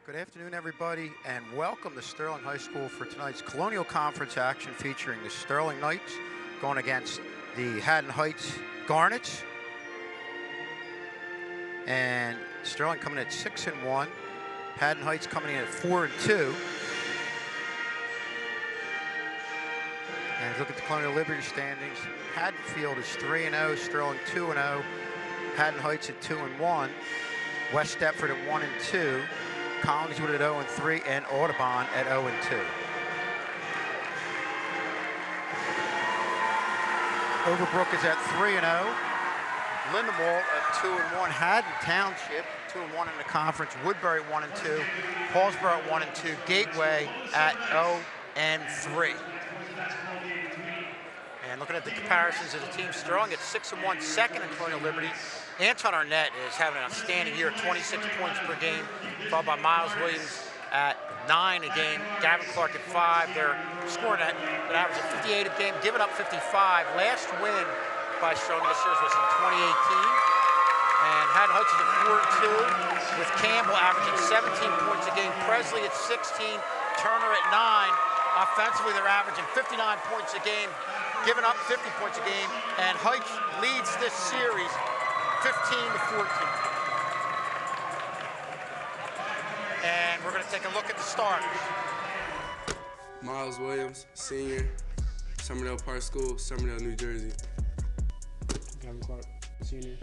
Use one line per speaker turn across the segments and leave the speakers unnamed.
Good afternoon, everybody, and welcome to Sterling High School for tonight's Colonial Conference action featuring the Sterling Knights going against the Haddon Hts Garnets. And Sterling coming in at 6-1, Haddon Hts coming in at 4-2. And look at the Colonial Liberty standings. Haddonfield is 3-0, Sterling 2-0, Haddon Hts at 2-1, West Deptford at 1-2. Collingswood at 0-3, and Audubon at 0-2. Overbrook is at 3-0. Lindemore at 2-1. Haddon Township 2-1 in the conference. Woodbury 1-2. Paulsboro at 1-2. Gateway at 0-3. And looking at the comparisons of the team, Sterling at 6-1, second in Colonial Liberty. Anton Arnett is having an outstanding year, 26 points per game, followed by Miles Williams at 9 a game, Gavin Clark at 5. They're scoring at an average of 58 a game, giving up 55. Last win by Sterling this year was in 2018. And Haddon Hts is at 4-2, with Campbell averaging 17 points a game, Presley at 16, Turner at 9. Offensively, they're averaging 59 points a game, giving up 50 points a game, and Hts leads this series 15-14. And we're going to take a look at the starters.
Miles Williams, senior, Summerdale Park School, Summerdale, New Jersey.
Gavin Clark, senior,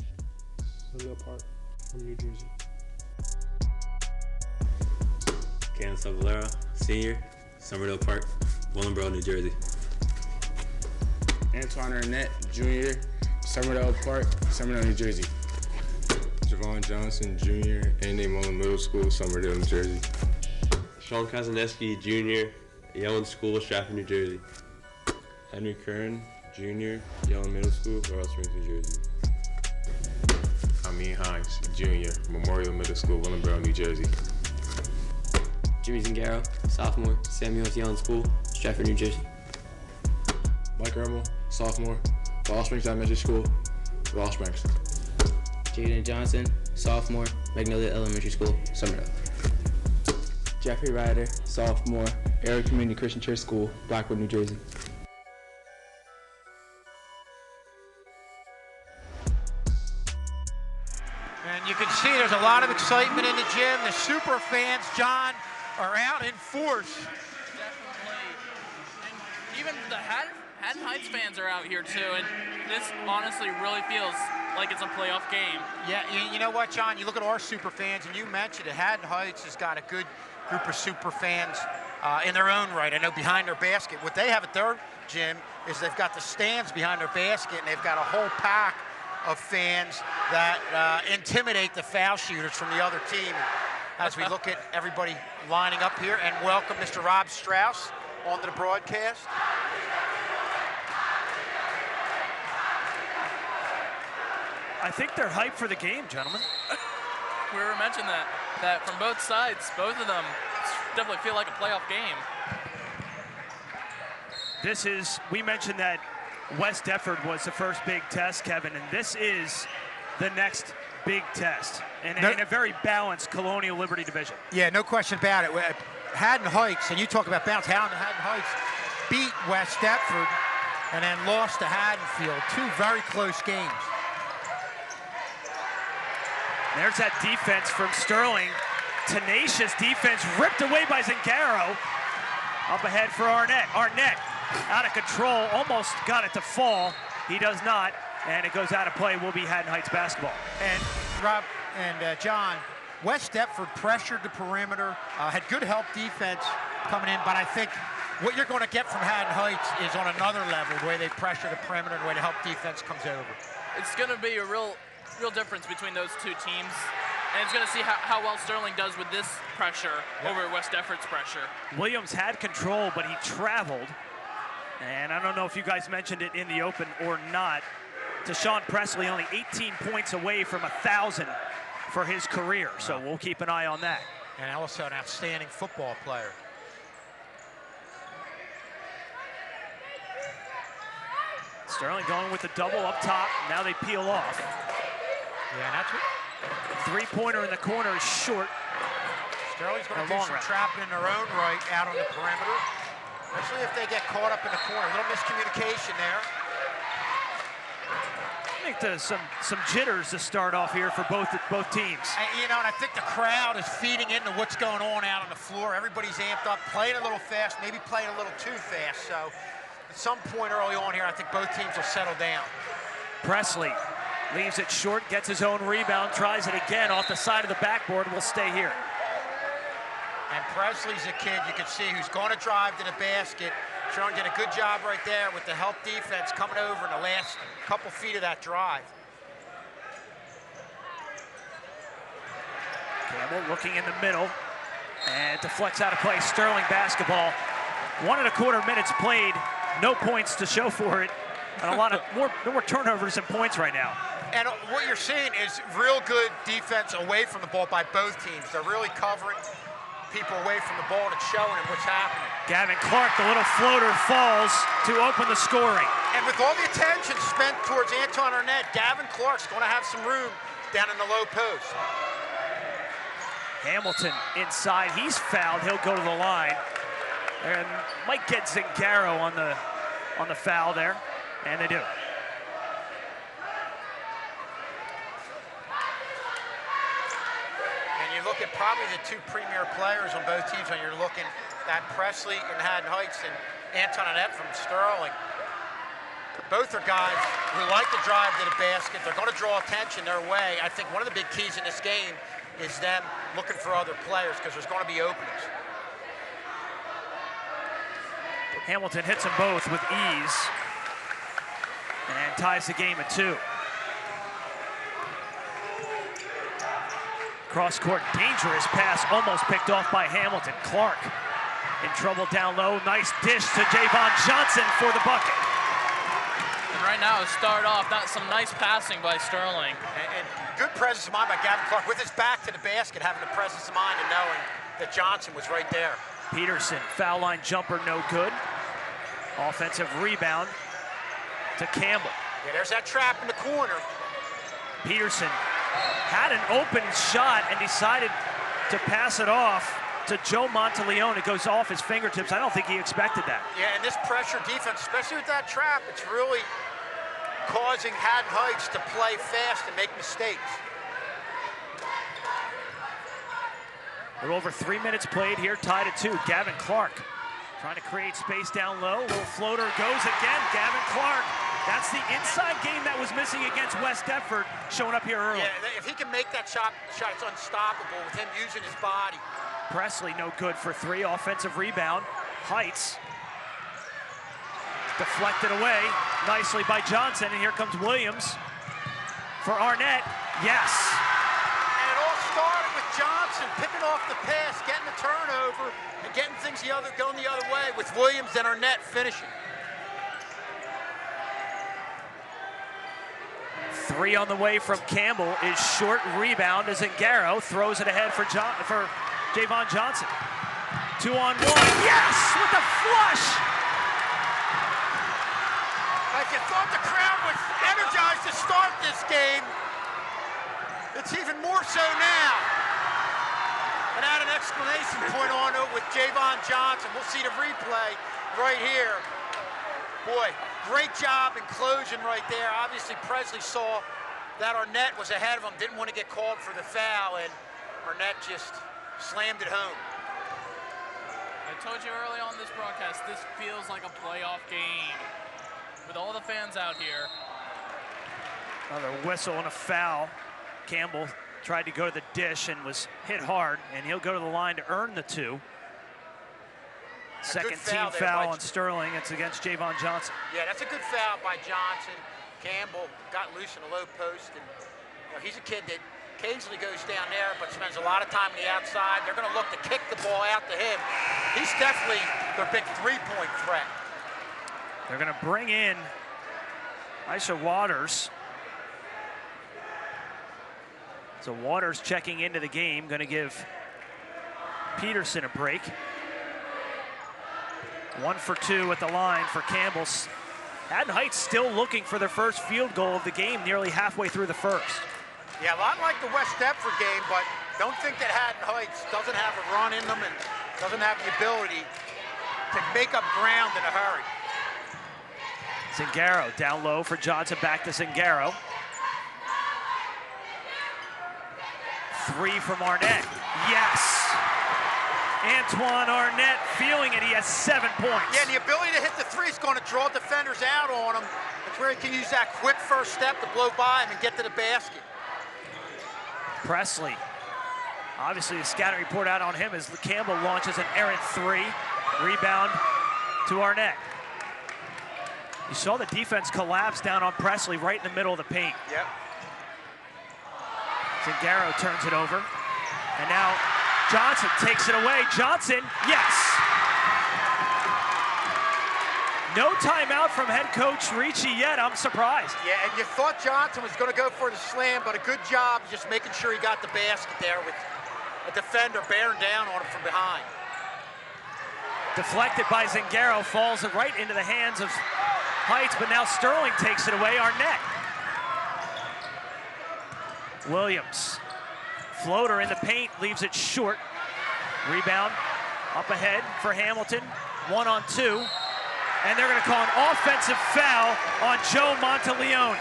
Summerdale Park from New Jersey.
Candace Valera, senior, Summerdale Park, Willingboro, New Jersey.
Antoine Arnett, junior, Summerdale Park, Summerdale, New Jersey.
Javon Johnson, junior, A&A Mullen Middle School, Summerdale, New Jersey.
Sean Kazaneski, junior, Yellen School, Stratford, New Jersey.
Henry Kern, junior, Yellen Middle School, Laurel Springs, New Jersey. Amin Hines, junior, Memorial Middle School, Willingboro, New Jersey.
Jimmy Zingaro, sophomore, Samuels Yellen School, Stratford, New Jersey.
Mike Ermel, sophomore, Laurel Springs Elementary School, Laurel Springs.
Jaden Johnson, sophomore, Magnolia Elementary School, Summerdale.
Jeffrey Ryder, sophomore, Area Community Christian Church School, Blackwood, New Jersey.
And you can see there's a lot of excitement in the gym. The super fans, John, are out in force.
Definitely. And even the Haddon Hts fans are out here too, and this honestly really feels like it's a playoff game.
Yeah, you know what, John? You look at our super fans, and you mentioned it. Haddon Hts has got a good group of super fans in their own right. I know behind their basket. What they have at their gym is they've got the stands behind their basket, and they've got a whole pack of fans that intimidate the foul shooters from the other team. As we look at everybody lining up here, and welcome Mr. Rob Strauss onto the broadcast.
I think they're hyped for the game, gentlemen.
We were mentioning that from both sides, both of them definitely feel like a playoff game.
We mentioned that West Deptford was the first big test, Kevin, and this is the next big test in a very balanced Colonial Liberty division.
Yeah, no question about it. Haddon Hts, and you talk about bounce, Haddon Hts beat West Deptford and then lost to Haddonfield. Two very close games.
There's that defense from Sterling. Tenacious defense ripped away by Zingaro. Up ahead for Arnett. Arnett out of control, almost got it to fall. He does not, and it goes out of play. Will be Haddon Hts basketball.
And Rob and John, West Deptford pressured the perimeter, had good help defense coming in, but I think what you're going to get from Haddon Hts is on another level, the way they pressure the perimeter, the way the help defense comes over.
It's going to be a real difference between those two teams, and it's going to see how well Sterling does with this pressure over West Deptford's pressure.
Williams had control, but he traveled, and I don't know if you guys mentioned it in the open or not. Deshaun Presley only 18 points away from 1,000 for his career, so we'll keep an eye on that.
And also an outstanding football player.
Sterling going with the double up top. Now they peel off.
Yeah, that's what.
Three-pointer in the corner is short.
Sterling's going
A
to do
long
some
route.
trapping in their own right out on the perimeter, especially if they get caught up in the corner. A little miscommunication there.
I think there's some jitters to start off here for both teams.
And I think the crowd is feeding into what's going on out on the floor. Everybody's amped up, playing a little fast, maybe playing a little too fast. So at some point early on here, I think both teams will settle down.
Presley leaves it short, gets his own rebound, tries it again off the side of the backboard, will stay here.
And Presley's a kid you can see who's going to drive to the basket. Sean did a good job right there with the help defense coming over in the last couple feet of that drive.
Campbell looking in the middle and deflects out of play. Sterling basketball. 1.25 minutes played, no points to show for it, and a lot of more turnovers than points right now.
And what you're seeing is real good defense away from the ball by both teams. They're really covering people away from the ball and it's showing them what's happening.
Gavin Clark, the little floater, falls to open the scoring.
And with all the attention spent towards Anton Arnett, Gavin Clark's going to have some room down in the low post.
Hamilton inside, he's fouled, he'll go to the line. And might get Zingaro on the foul there, and they do.
You look at probably the two premier players on both teams when you're looking at Presley and Haddon Hts and Anton Arnett from Sterling. Both are guys who like to drive to the basket. They're going to draw attention their way. I think one of the big keys in this game is them looking for other players because there's going to be openings.
Hamilton hits them both with ease and ties the game at 2. Cross-court, dangerous pass, almost picked off by Hamilton. Clark in trouble down low. Nice dish to Javon Johnson for the bucket.
And right now, start off, that's some nice passing by Sterling.
And good presence of mind by Gavin Clark with his back to the basket, having the presence of mind and knowing that Johnson was right there.
Peterson, foul line jumper, no good. Offensive rebound to Campbell.
Yeah, there's that trap in the corner.
Peterson had an open shot and decided to pass it off to Joe Monteleone. It goes off his fingertips. I don't think he expected that.
Yeah, and this pressure defense, especially with that trap, it's really causing Haddon Hts to play fast and make mistakes.
A little over 3 minutes played here, tied at 2. Gavin Clark trying to create space down low. Little floater goes again. Gavin Clark. That's the inside game that was missing against West Deptford, showing up here early.
Yeah, if he can make that shot, it's unstoppable with him using his body.
Presley no good for 3. Offensive rebound. Hts deflected away nicely by Johnson, and here comes Williams for Arnett. Yes.
And it all started with Johnson picking off the pass, getting the turnover, and getting things going the other way with Williams and Arnett finishing.
3 on the way from Campbell is short rebound as Zingaro throws it ahead for Javon Johnson. 2-on-1. Yes, with a flush.
If you thought the crowd was energized to start this game, it's even more so now. And add an exclamation point on it with Javon Johnson. We'll see the replay right here. Boy, great job in closing right there. Obviously, Presley saw that Arnett was ahead of him, didn't want to get called for the foul, and Arnett just slammed it home.
I told you early on this broadcast, this feels like a playoff game with all the fans out here.
Another whistle and a foul. Campbell tried to go to the dish and was hit hard, and he'll go to the line to earn the 2. Second team foul on Sterling. It's against Javon Johnson.
Yeah, that's a good foul by Johnson. Campbell got loose in the low post, and he's a kid that occasionally goes down there, but spends a lot of time on the outside. They're going to look to kick the ball out to him. He's definitely their big three-point threat.
They're going to bring in Isha Waters. So Waters checking into the game, going to give Peterson a break. 1 for 2 at the line for Campbell. Haddon Hts still looking for their first field goal of the game, nearly halfway through the first.
Yeah, a lot like the West Deptford game, but Don't think that Haddon Hts doesn't have a run in them and doesn't have the ability to make up ground in a hurry.
Zingaro down low for Johnson, back to Zingaro. 3 from Arnett. Yes! Antoine Arnett feeling it. He has 7 points.
Yeah, and the ability to hit the three is going to draw defenders out on him. That's where he can use that quick first step to blow by him and get to the basket.
Presley. Obviously, a scouting report out on him as Campbell launches an errant 3. Rebound to Arnett. You saw the defense collapse down on Presley right in the middle of the paint.
Yep.
Zingaro turns it over. And now Johnson takes it away. Johnson, yes. No timeout from head coach Ricci yet. I'm surprised.
Yeah, and you thought Johnson was going to go for the slam, but a good job just making sure he got the basket there with a defender bearing down on him from behind.
Deflected by Zingaro, falls right into the hands of Hts, but now Sterling takes it away. Arnett. Williams. Floater in the paint, leaves it short. Rebound up ahead for Hamilton. 1-on-2. And they're going to call an offensive foul on Joe Monteleone.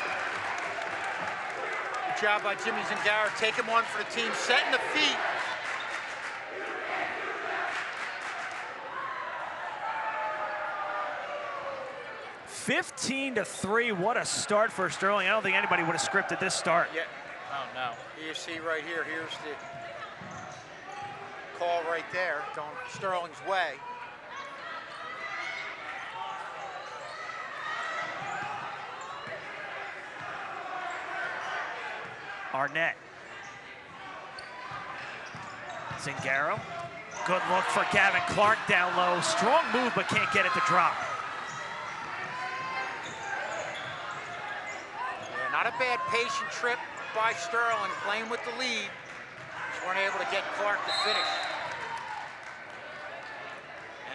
Good job by Jimmy Zingaro, taking one for the team, setting the feet.
(15-3). What a start for Sterling. I don't think anybody would have scripted this start.
Yeah. Oh, no. You see right here, here's the call right there, going Sterling's way.
Arnett. Zingaro. Good look for Gavin Clark down low. Strong move, but can't get it to drop.
Yeah, not a bad patient trip by Sterling, playing with the lead. Just weren't able to get Clark to finish.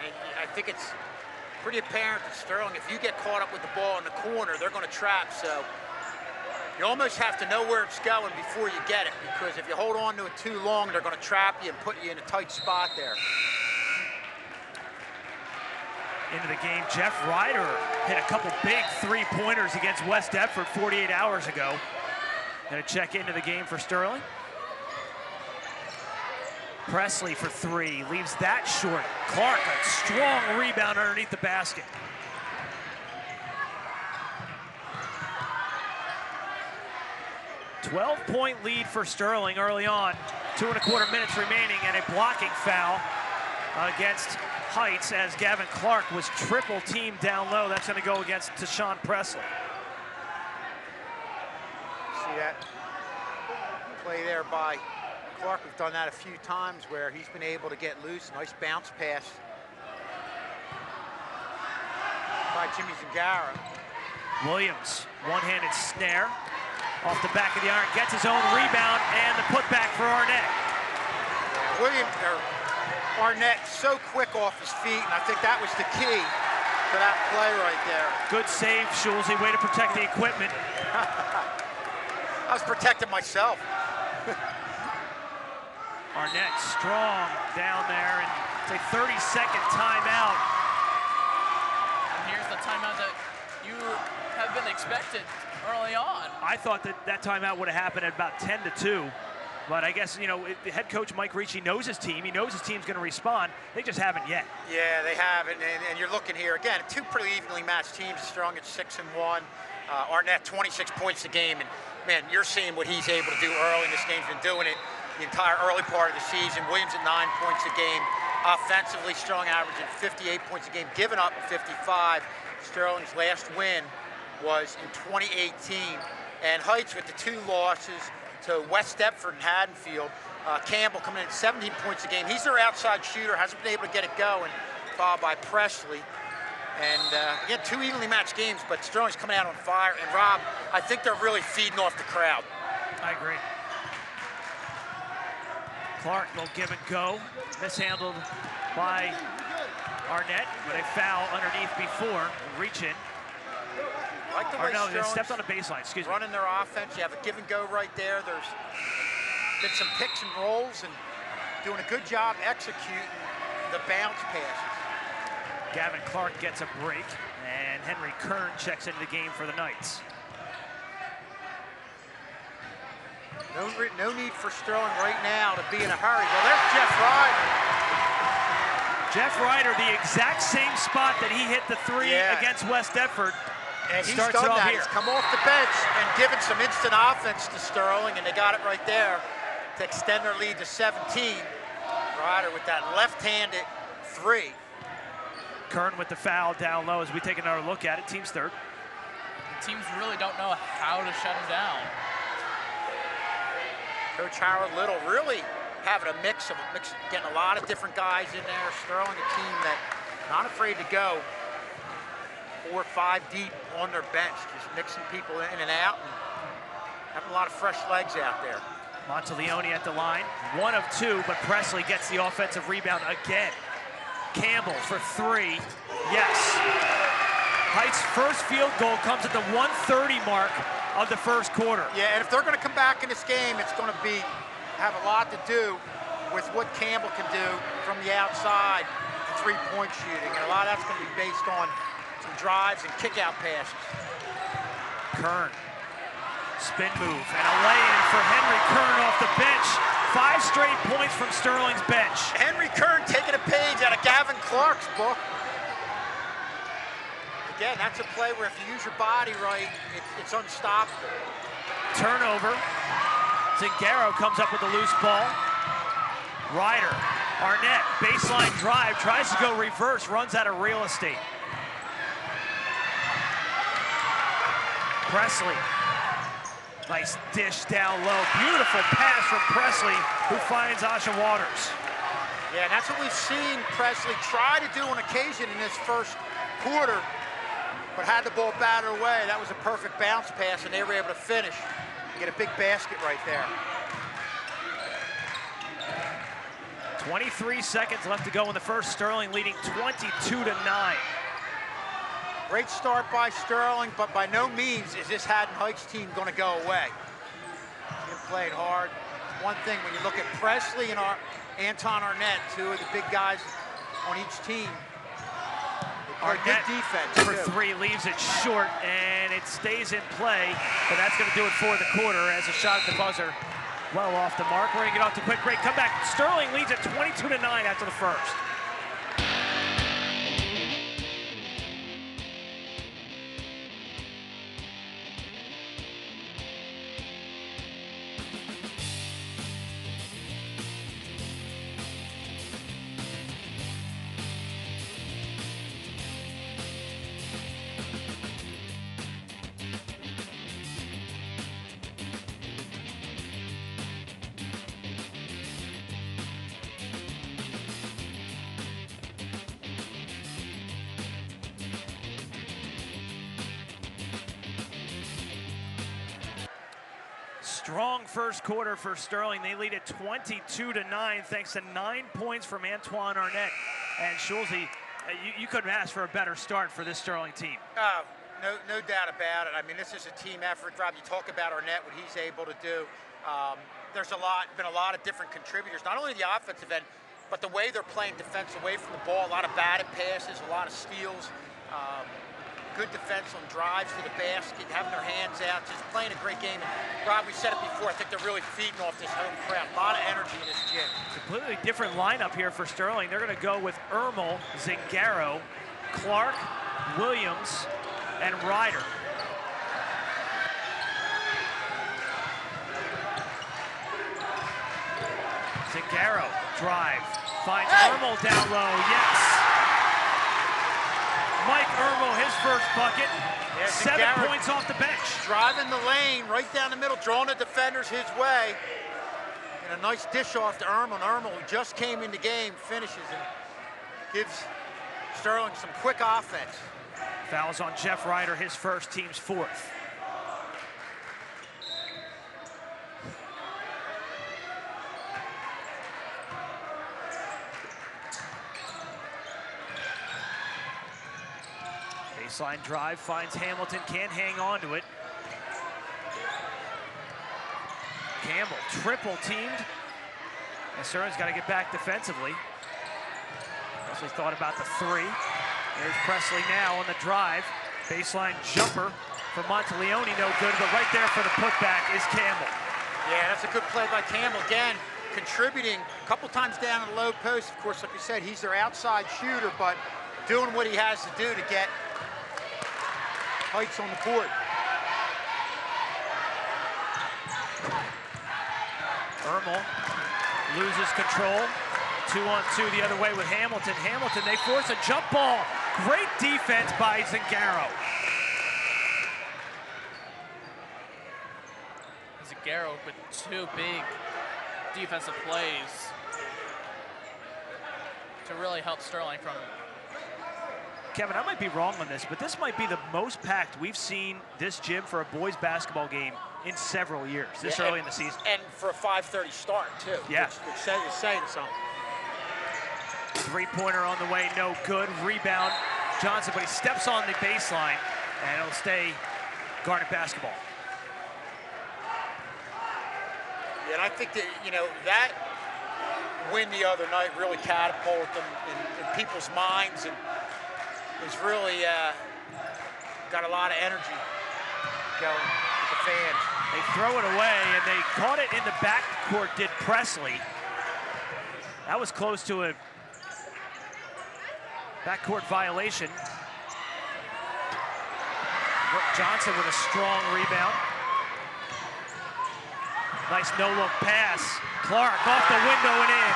And I think it's pretty apparent that Sterling, if you get caught up with the ball in the corner, they're going to trap. So you almost have to know where it's going before you get it, because if you hold on to it too long, they're going to trap you and put you in a tight spot there.
Into the game, Jeff Ryder hit a couple big three-pointers against West Deptford 48 hours ago. Gonna check into the game for Sterling. Presley for 3, leaves that short. Clark, a strong rebound underneath the basket. .12-point lead for Sterling early on. 2.25 minutes remaining, and a blocking foul against Hts as Gavin Clark was triple teamed down low. That's going to go against Tashawn Presley.
See that play there by Clark? We've done that a few times where he's been able to get loose. Nice bounce pass by Jimmy Zingaro.
Williams, one-handed snare. Off the back of the iron, gets his own rebound, and the putback for Arnett.
Arnett so quick off his feet, and I think that was the key to that play right there.
Good save, Schulze, way to protect the equipment.
I was protecting myself.
Arnett strong down there, and it's a 30-second timeout.
And here's the timeout that you have been expected early on.
I thought that timeout would have happened at about 10-2, but I guess, you know, the head coach Mike Ricci knows his team. He knows his team's going to respond. They just haven't yet.
Yeah, they haven't, and you're looking here again. Two pretty evenly matched teams, Strong at 6-1. Arnett 26 points a game, and man, you're seeing what he's able to do early in this game. He's been doing it the entire early part of the season. Williams at 9 points a game. Offensively, Strong averaging 58 points a game, giving up 55. Sterling's last win was in 2018, and Hts with the 2 losses to West Deptford and Haddonfield. Campbell coming in at 17 points a game. He's their outside shooter, hasn't been able to get it going, followed by Presley. And again, 2 evenly matched games, but Sterling's coming out on fire. And Rob, I think they're really feeding off the crowd.
I agree. Clark will give and go. Mishandled by Arnett, but a foul underneath before. Reach in.
Like the way
no, they
Sterling's
stepped on the baseline, excuse me.
Running their offense, you have a give and go right there. There's been some picks and rolls and doing a good job executing the bounce passes.
Gavin Clark gets a break, and Henry Kern checks into the game for the Knights.
No need for Sterling right now to be in a hurry. Well, there's Jeff Ryder.
Jeff Ryder, the exact same spot that he hit the three against West Deptford.
And he's
starts
done
it off
that.
here.
He's come off the bench and given some instant offense to Sterling, and they got it right there to extend their lead to 17. Ryder with that left-handed three.
Kern with the foul down low as we take another look at it. Team's third.
The teams really don't know how to shut him down.
Coach Howard Little really having a mix, getting a lot of different guys in there. Sterling, a team that not afraid to go 4 or 5 deep on their bench, just mixing people in and out and having a lot of fresh legs out there.
Monteleone at the line, 1 of 2, but Presley gets the offensive rebound again. Campbell for 3, yes. Heights' first field goal comes at the 1:30 mark of the first quarter.
Yeah, and if they're going to come back in this game, it's going to have a lot to do with what Campbell can do from the outside, three-point shooting, and a lot of that's going to be based on some drives and kick-out passes.
Kern, spin move, and a lay-in for Henry Kern off the bench. 5 straight points from Sterling's bench.
Henry Kern taking a page out of Gavin Clark's book. Again, that's a play where if you use your body right, it's unstoppable.
Turnover. Zingaro comes up with a loose ball. Ryder, Arnett, baseline drive, tries to go reverse, runs out of real estate. Presley, nice dish down low. Beautiful pass from Presley, who finds Asha Waters.
Yeah, and that's what we've seen Presley try to do on occasion in this first quarter, but had the ball batted away. That was a perfect bounce pass, and they were able to finish and get a big basket right there.
23 seconds left to go in the first. Sterling leading 22-9.
Great start by Sterling, but by no means is this Haddon Hts team going to go away. They're playing hard. One thing, when you look at Presley and Anton Arnett, 2 of the big guys on each team,
Arnett
good defense
for
too.
3 leaves it short, and it stays in play, but that's going to do it for the quarter as a shot at the buzzer well off the mark. We're going to get off to a quick break. Come back. Sterling leads at 22-9 after the first. Strong first quarter for Sterling. They lead at 22-9 thanks to 9 points from Antoine Arnett. And Schulze, you couldn't ask for a better start for this Sterling team.
No doubt about it. I mean, this is a team effort. Rob, you talk about Arnett, what he's able to do. There's been a lot of different contributors, not only the offensive end, but the way they're playing defense away from the ball. A lot of batted passes, a lot of steals. Good defense on drives to the basket, having their hands out, just playing a great game. And Rob, we said it before, I think they're really feeding off this home crowd. A lot of energy in this gym.
Completely different lineup here for Sterling. They're going to go with Ermel, Zingaro, Clark, Williams, and Ryder. Zingaro, drive, finds Ermel down low, yes. Mike Ermel, his first bucket. Yeah, 7 points off the bench.
Driving the lane right down the middle, drawing the defenders his way. And a nice dish off to Ermel. Ermel, who just came in the game, finishes and gives Sterling some quick offense.
Fouls on Jeff Ryder, his first, team's 4th. Baseline drive, finds Hamilton, can't hang on to it. Campbell triple teamed. And Sterling's got to get back defensively. Presley thought about the three. There's Presley now on the drive. Baseline jumper for Monteleone, no good, but right there for the putback is Campbell.
Yeah, that's a good play by Campbell. Again, contributing a couple times down in the low post. Of course, like we said, he's their outside shooter, but doing what he has to do to get Heights on the board.
Ermel loses control. 2-on-2 the other way with Hamilton. Hamilton, they force a jump ball. Great defense by Zingaro.
Zingaro with two big defensive plays to really help Sterling from.
Kevin, I might be wrong on this, but this might be the most packed we've seen this gym for a boys basketball game in several years, this early in the season.
And for a 5:30 start, too.
Yeah.
Which is saying something.
Three-pointer on the way, no good. Rebound, Johnson, but he steps on the baseline, and it'll stay Garnet basketball.
Yeah, and I think that, you know, that win the other night really catapulted them in people's minds and has really got a lot of energy going with the fans.
They throw it away, and they caught it in the backcourt, did Presley. That was close to a backcourt violation. Johnson with a strong rebound. Nice no-look pass. Clark off the window and in.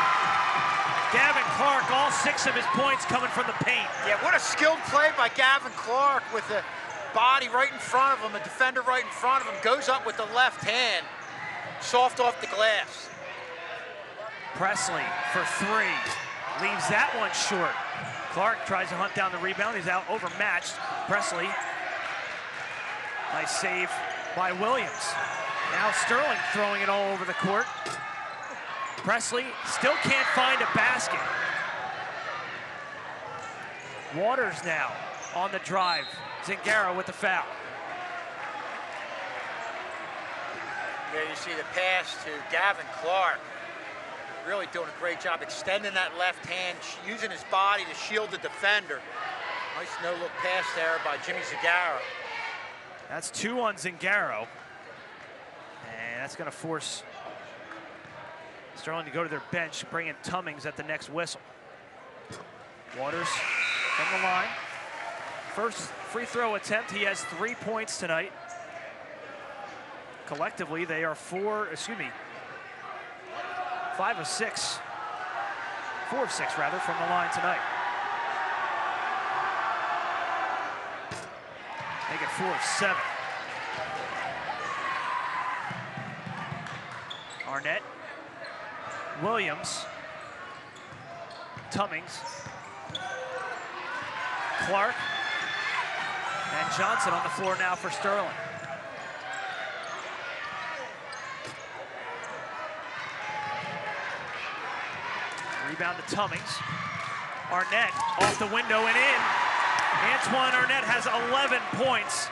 Gavin Clark, all 6 of his points coming from the paint.
Yeah, what a skilled play by Gavin Clark with the body right in front of him, a defender right in front of him, goes up with the left hand, soft off the glass.
Presley for 3, leaves that one short. Clark tries to hunt down the rebound, he's out overmatched. Presley, nice save by Williams. Now Sterling throwing it all over the court. Presley still can't find a basket. Waters now on the drive. Zingaro with the foul.
There you see the pass to Gavin Clark. Really doing a great job extending that left hand, using his body to shield the defender. Nice no-look pass there by Jimmy Zingaro.
That's 2 on Zingaro. And that's going to force Sterling to go to their bench, bring in Tummings at the next whistle. Waters from the line. First free throw attempt, he has 3 points tonight. Collectively, they are 5 of 6. 4 of 6, rather, from the line tonight. Make it 4 of 7. Arnett, Williams, Tummings, Clark, and Johnson on the floor now for Sterling. Rebound to Tummings. Arnett off the window and in. Antoine Arnett has 11 points.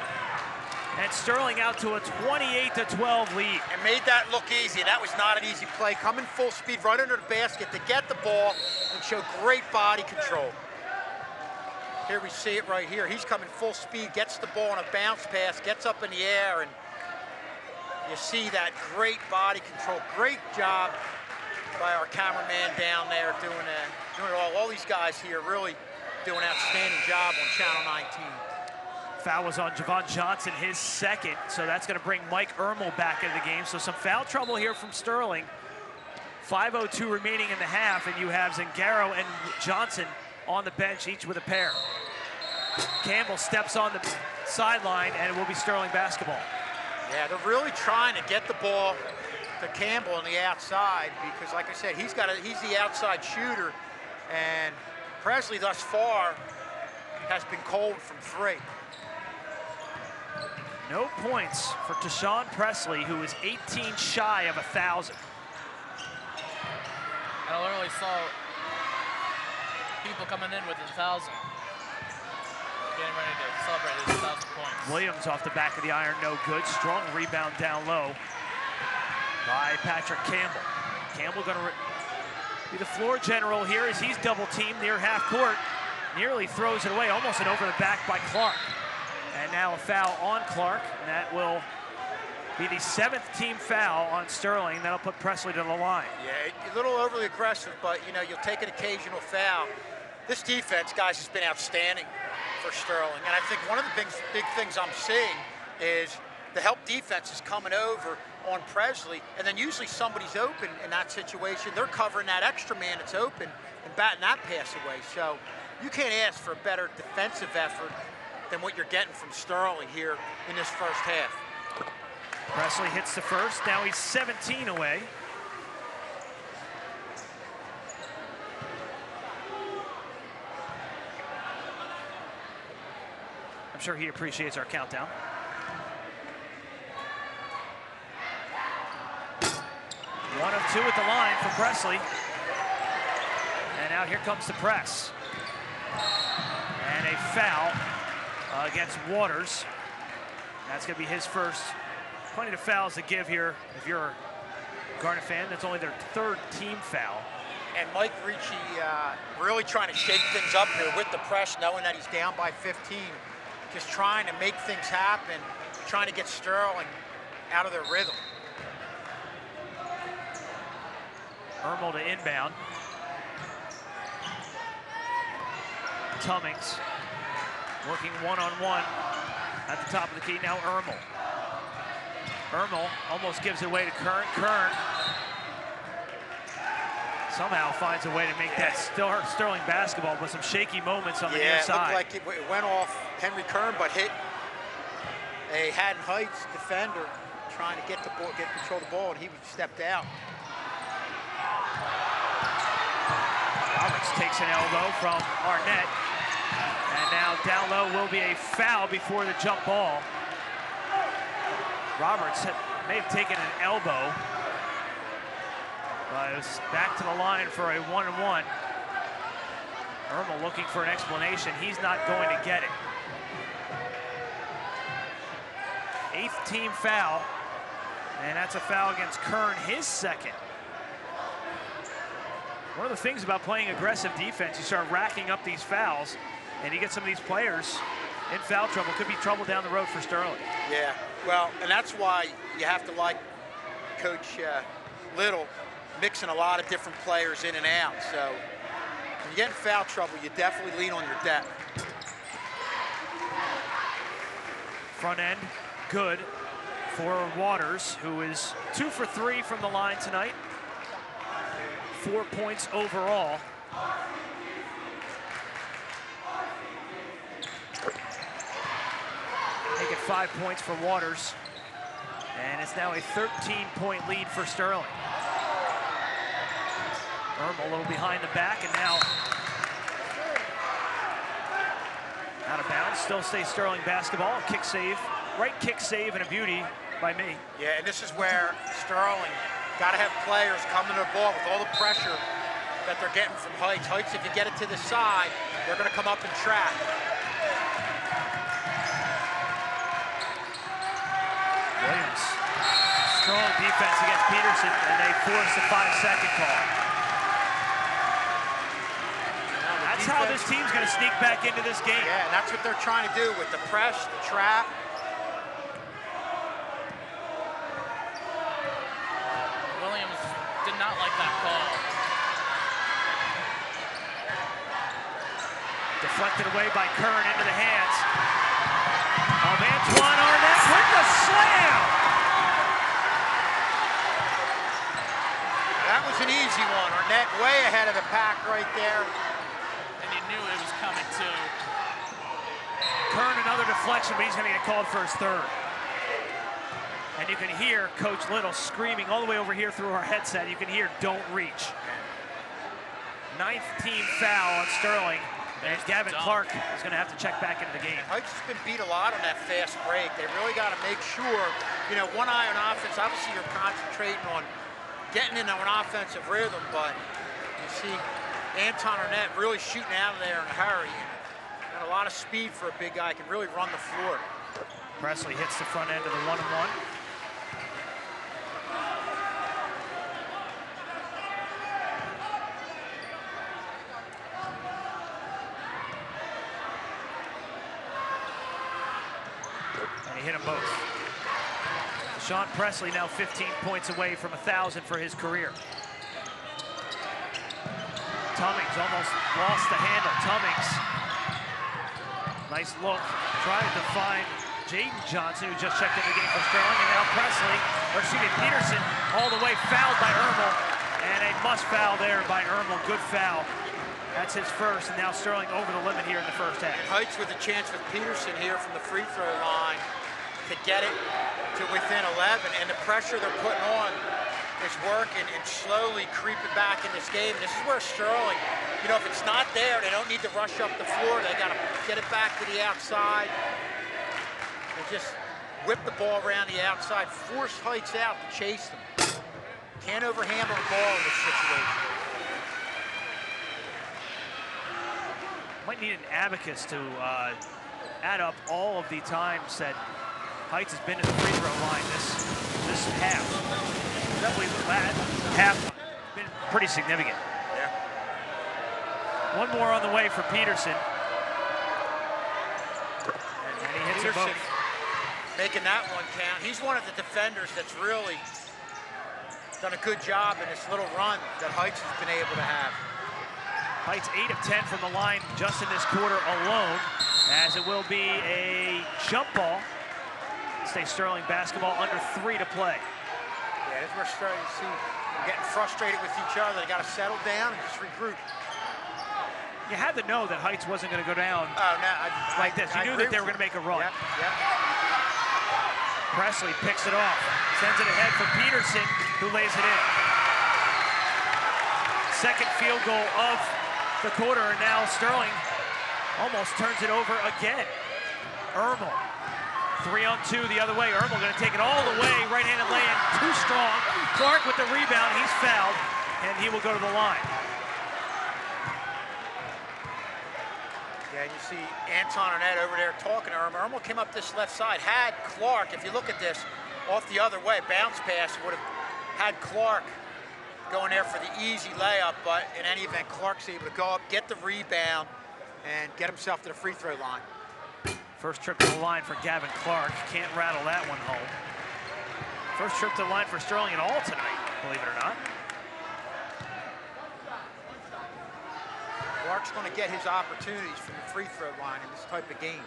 And Sterling out to a 28-12 lead.
And made that look easy. That was not an easy play. Coming full speed right under the basket to get the ball and show great body control. Here we see it right here. He's coming full speed, gets the ball on a bounce pass, gets up in the air, and you see that great body control. Great job by our cameraman down there doing it all. All these guys here really doing an outstanding job on Channel 19.
Foul was on Javon Johnson, his second, so that's going to bring Mike Ermel back into the game. So some foul trouble here from Sterling. 5:02 remaining in the half, and you have Zingaro and Johnson on the bench, each with a pair. Campbell steps on the sideline, and it will be Sterling basketball.
Yeah, they're really trying to get the ball to Campbell on the outside because, like I said, he's the outside shooter, and Presley thus far has been cold from 3.
No points for Tashawn Presley, who is 18 shy of 1,000.
I literally saw people coming in with 1,000. Getting ready to celebrate his 1,000 points.
Williams off the back of the iron, no good. Strong rebound down low. by Patrick Campbell. Campbell going to be the floor general here as he's double teamed near half court. Nearly throws it away, almost an over the back by Clark. And now a foul on Clark, and that will be the 7th team foul on Sterling. That'll put Presley to the line.
Yeah, a little overly aggressive, but you know, you'll take an occasional foul. This defense, guys, has been outstanding for Sterling. And I think one of the big things I'm seeing is the help defense is coming over on Presley, and then usually somebody's open in that situation. They're covering that extra man that's open and batting that pass away. So you can't ask for a better defensive effort than what you're getting from Sterling here in this first half.
Presley hits the first. Now he's 17 away. I'm sure he appreciates our countdown. One of two at the line for Presley. And now here comes the press. And a foul against Waters. That's going to be his first. Plenty of fouls to give here. If you're a Garnet fan, that's only their 3rd team foul.
And Mike Ricci really trying to shake things up here with the press, knowing that he's down by 15. Just trying to make things happen, trying to get Sterling out of their rhythm.
Ermel to inbound. Tummings working one-on-one at the top of the key. Now Ermel. Ermel almost gives it away to Kern. Kern somehow finds a way to make that Sterling basketball with some shaky moments on the near side.
Yeah, it looked like it went off Henry Kern, but hit a Haddon Hts defender trying to get control of the ball, and he stepped out.
Roberts takes an elbow from Arnett. And now down low will be a foul before the jump ball. Roberts may have taken an elbow, but it was back to the line for a 1-and-1. Ermel looking for an explanation. He's not going to get it. 8th team foul, and that's a foul against Kern, his 2nd. One of the things about playing aggressive defense, you start racking up these fouls, and you get some of these players in foul trouble. Could be trouble down the road for Sterling.
Yeah, well, and that's why you have to like Coach Little, mixing a lot of different players in and out. So when you get in foul trouble, you definitely lean on your depth.
Front end, good for Waters, who is 2 for 3 from the line tonight. 4 points overall. Make it 5 points for Waters. And it's now a 13-point lead for Sterling. Ermel a little behind the back, and now out of bounds. Still stays Sterling basketball. Kick save, right kick save, and a beauty by me.
Yeah, and this is where Sterling got to have players coming to the ball with all the pressure that they're getting from Hts. Hts, if you get it to the side, they're going to come up and trap.
Williams, strong defense against Peterson, and they force the 5-second call. That's how this team's going to sneak back into this game.
Yeah, and that's what they're trying to do with the press, the trap.
Williams did not like that call.
Deflected away by Kern into the hands of Antoine Arnett with the slam.
That was an easy one. Arnett way ahead of the pack right there.
And you knew it was coming too.
Kern another deflection, but he's going to get called for his 3rd. And you can hear Coach Little screaming all the way over here through our headset. You can hear, don't reach. 9th team foul on Sterling. And Gavin Clark is going to have to check back into the game.
Hts has been beat a lot on that fast break. They really got to make sure, you know, one eye on offense. Obviously, you're concentrating on getting into an offensive rhythm, but you see Anton Arnett really shooting out of there in a hurry. Got a lot of speed for a big guy. Can really run the floor.
Presley hits the front end of the 1-and-1. hit them both. Sean Presley now 15 points away from 1,000 for his career. Tummings almost lost the handle. Tummings, nice look, tried to find Jaden Johnson, who just checked in the game for Sterling, and now Presley, or excuse me, Peterson, all the way fouled by Ermel, and a must foul there by Ermel. Good foul. That's his first, and now Sterling over the limit here in the first half.
Heights with a chance with Peterson here from the free throw line to get it to within 11, and the pressure they're putting on is working and slowly creeping back in this game. This is where Sterling, you know, if it's not there, they don't need to rush up the floor. They got to get it back to the outside. And just whip the ball around the outside, force Heights out to chase them. Can't overhandle the ball in this situation.
Might need an abacus to add up all of the times that Heights has been in the free throw line this half. Definitely the last half been pretty significant.
Yeah.
One more on the way for Peterson. And he hits them both.
Making that one count. He's one of the defenders that's really done a good job in this little run that Heights has been able to have.
Heights 8 of 10 from the line just in this quarter alone, as it will be a jump ball. Stay Sterling basketball, under 3 to play.
Yeah, that's where we're starting to see them getting frustrated with each other. They got to settle down and just regroup.
You had to know that Heights wasn't going to go down like this. You knew that they were going to make a run.
Yep, yep.
Presley picks it off, sends it ahead for Peterson, who lays it in. Second field goal of the quarter, and now Sterling almost turns it over again. Ermel, 3-on-2 the other way. Ermel going to take it all the way, right-handed lay-in, too strong. Clark with the rebound, he's fouled, and he will go to the line.
Yeah, you see Anton Arnett over there talking to Ermel. Ermel came up this left side, had Clark, if you look at this, off the other way, bounce pass, would have had Clark going there for the easy layup, but in any event, Clark's able to go up, get the rebound, and get himself to the free throw line.
First trip to the line for Gavin Clark. Can't rattle that one home. First trip to the line for Sterling at all tonight, believe it or not.
Clark's going to get his opportunities from the free throw line in this type of game.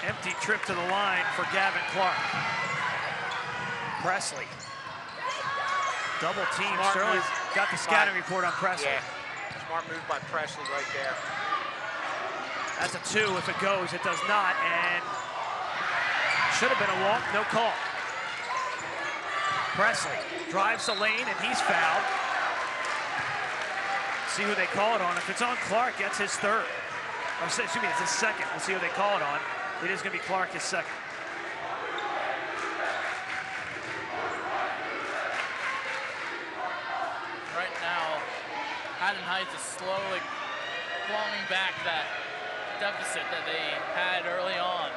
Empty trip to the line for Gavin Clark. Presley. Double team.
Smart
Sterling's
move
got the scouting report on Presley.
Yeah, smart move by Presley right there.
That's a 2 if it goes. It does not, and should have been a walk, no call. Presley drives the lane, and he's fouled. See who they call it on. If it's on Clark, that's his third. Or excuse me, it's his second. We'll see who they call it on. It is going to be Clark, his second.
Right now, Haddon Hts is slowly clawing back that deficit that they had early on.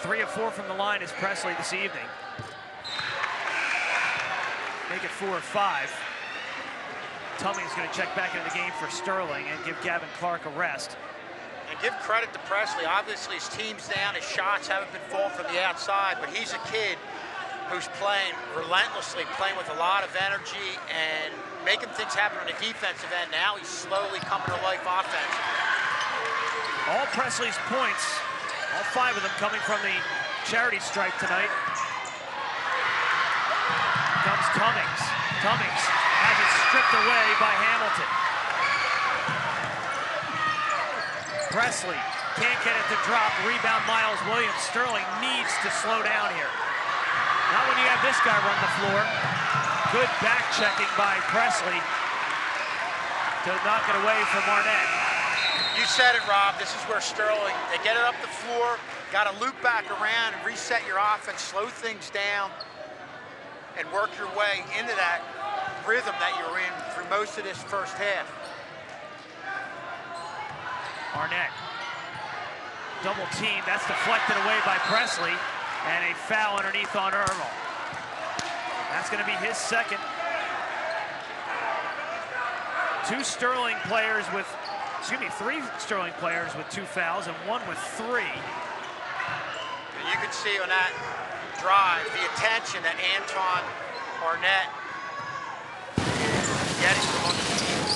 3 of 4 from the line is Presley this evening. Make it 4 of 5. Tummings going to check back into the game for Sterling and give Gavin Clark a rest.
And give credit to Presley. Obviously, his team's down. His shots haven't been falling from the outside, but he's a kid who's playing relentlessly, playing with a lot of energy and making things happen on the defensive end. Now he's slowly coming to life offensively.
All Presley's points, all 5 of them coming from the charity stripe tonight. Comes Tummings. Tummings has it stripped away by Hamilton. Presley can't get it to drop. Rebound Miles Williams. Sterling needs to slow down here. Not when you have this guy run the floor. Good back checking by Presley to knock it away from Arnett.
You said it, Rob. This is where Sterling, they get it up the floor, got to loop back around and reset your offense, slow things down, and work your way into that rhythm that you're in through most of this first half.
Arnett, double team, that's deflected away by Presley, and a foul underneath on Ermel. That's going to be his second. 2 Sterling players with excuse me, 3 Sterling players with 2 fouls and 1 with 3.
And you can see on that drive the attention that Anton Arnett is getting from other teams.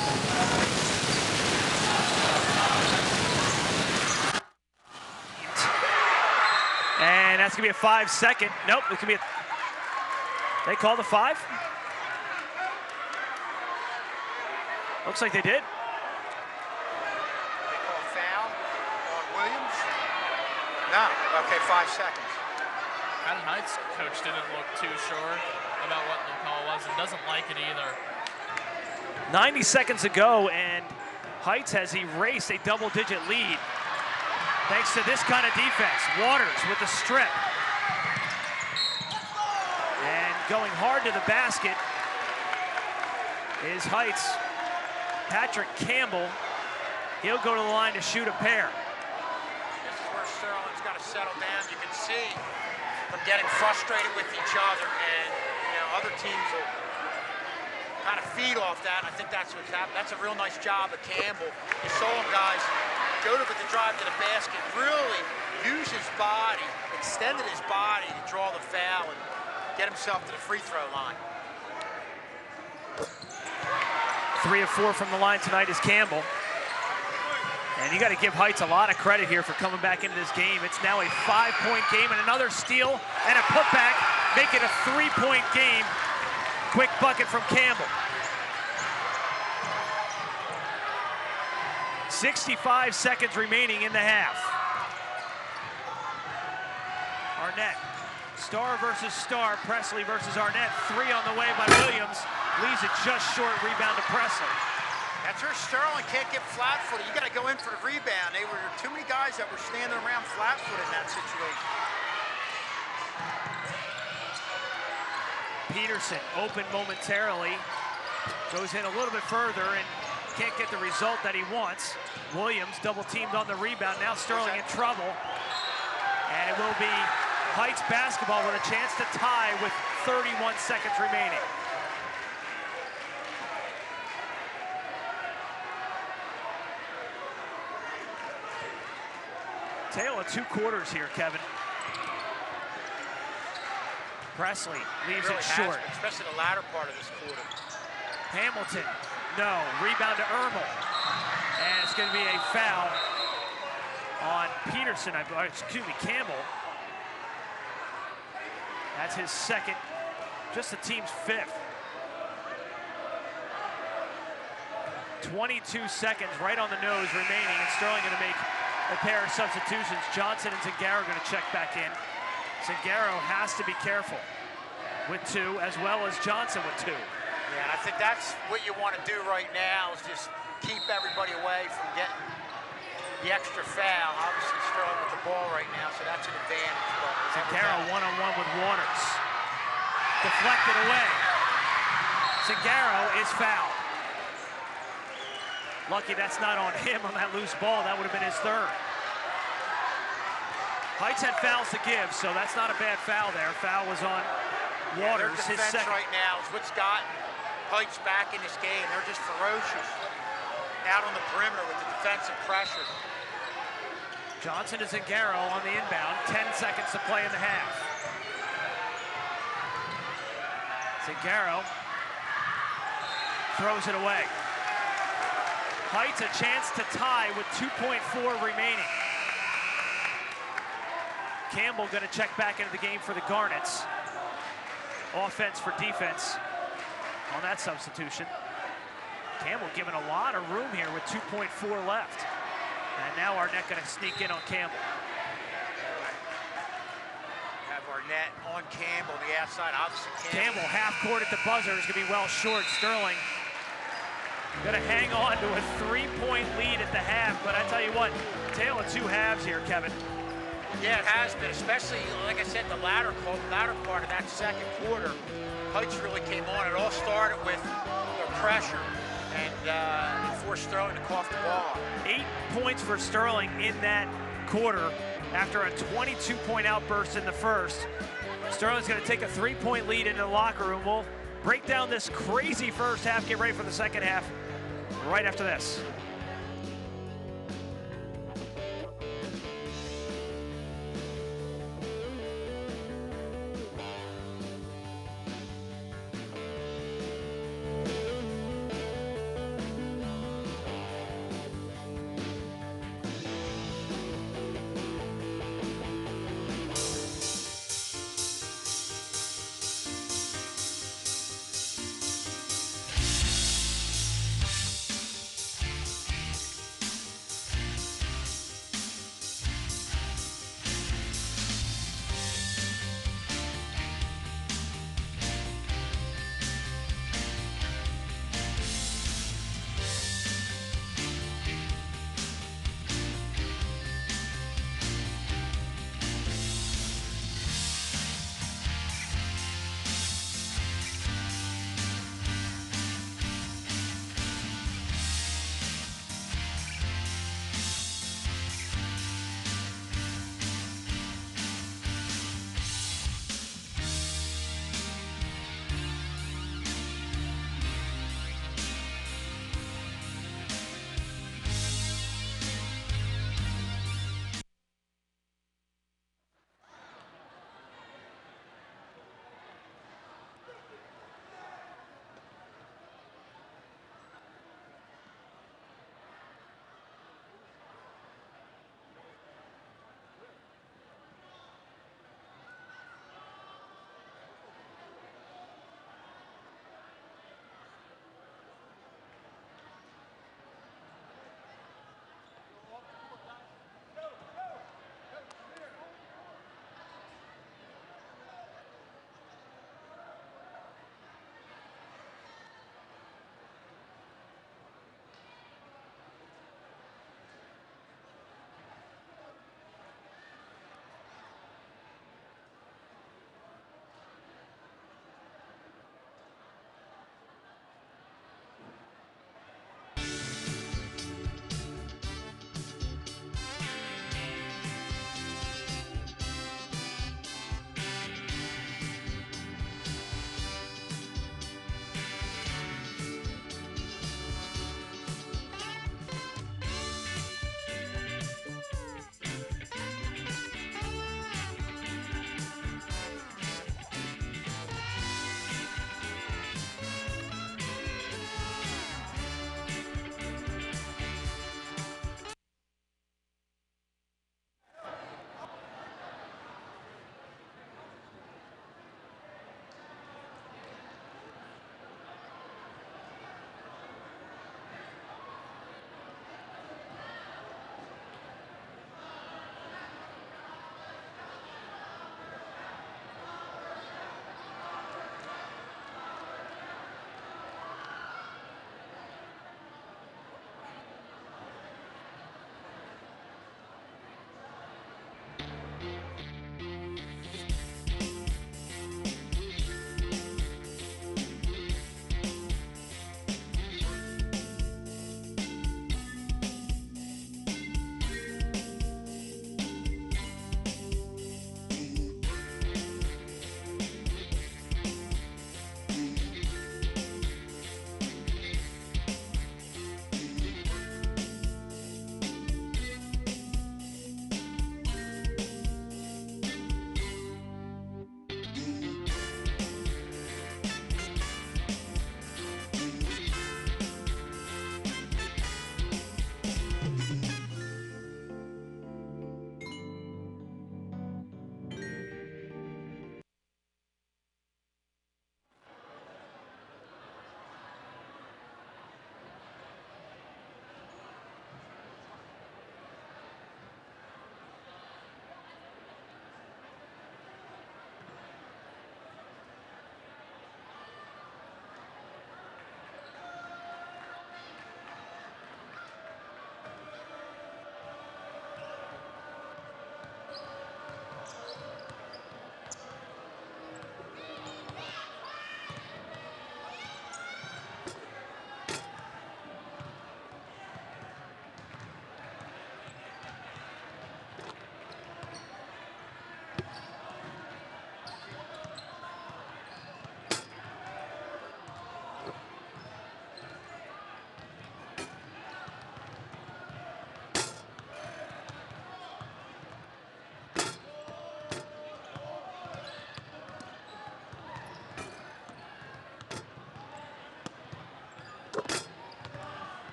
And that's going to be a 5-second. Nope, it can be a... They called a 5? Looks like they did.
They call a foul on Williams? No. Okay, 5 seconds.
Haddon Hts coach didn't look too sure about what the call was and doesn't like it either.
90 seconds ago, and Hts has erased a double-digit lead thanks to this kind of defense. Waters with the strip. And going hard to the basket is Hts. Patrick Campbell, he'll go to the line to shoot a pair.
This is where Sterling's got to settle down. You can see them getting frustrated with each other, and other teams will kind of feed off that. I think that's what's happened. That's a real nice job of Campbell. You saw him, guys, go to the drive to the basket, really use his body, extended his body to draw the foul and get himself to the free throw line.
3 of 4 from the line tonight is Campbell. And you got to give Hts a lot of credit here for coming back into this game. It's now a 5-point game and another steal and a putback, make it a 3-point game. Quick bucket from Campbell. 65 seconds remaining in the half. Arnett, star versus star, Presley versus Arnett. 3 on the way by Williams. Leaves it just short, rebound to Presley.
That's where Sterling can't get flat-footed. You got to go in for the rebound. There were too many guys that were standing around flat-footed in that situation.
Peterson open momentarily, goes in a little bit further and can't get the result that he wants. Williams double teamed on the rebound. Now Sterling in trouble. And it will be Hts basketball with a chance to tie with 31 seconds remaining. Tale of 2 quarters here, Kevin. Presley leaves it short.
Especially the latter part of this quarter.
Hamilton, no. Rebound to Ermel. And it's going to be a foul on Peterson, excuse me, Campbell. That's his second, just the team's 5th. 22 seconds right on the nose remaining, and Sterling going to make a pair of substitutions. Johnson and Zingaro going to check back in. Zingaro has to be careful with 2, as well as Johnson with 2.
Yeah, and I think that's what you want to do right now is just keep everybody away from getting the extra foul. Obviously Sterling with the ball right now, so that's an advantage.
Zingaro one-on-one with Waters. Deflected away. Zingaro is fouled. Lucky that's not on him on that loose ball. That would have been his 3rd. Hts had fouls to give, so that's not a bad foul there. Foul was on Waters,
their
his
defense
2nd.
right now is what's gotten Hts back in this game. They're just ferocious out on the perimeter with the defensive pressure.
Johnson to Zingaro on the inbound. 10 seconds to play in the half. Zingaro throws it away. Hts a chance to tie with 2.4 remaining. Campbell going to check back into the game for the Garnets. Offense for defense on that substitution. Campbell given a lot of room here with 2.4 left. And now Arnett going to sneak in on Campbell.
Have Arnett on Campbell on the outside. Obviously
Campbell half court at the buzzer is going to be well short. Sterling going to hang on to a 3-point lead at the half, but I tell you what, tale of 2 halves here, Kevin.
Yeah, it has been, especially, like I said, the latter part of that second quarter. Hts really came on. It all started with their pressure and forced Sterling to cough the ball.
8 points for Sterling in that quarter after a 22-point outburst in the first. Sterling's going to take a 3-point lead into the locker room. We'll break down this crazy first half, get ready for the second half right after this.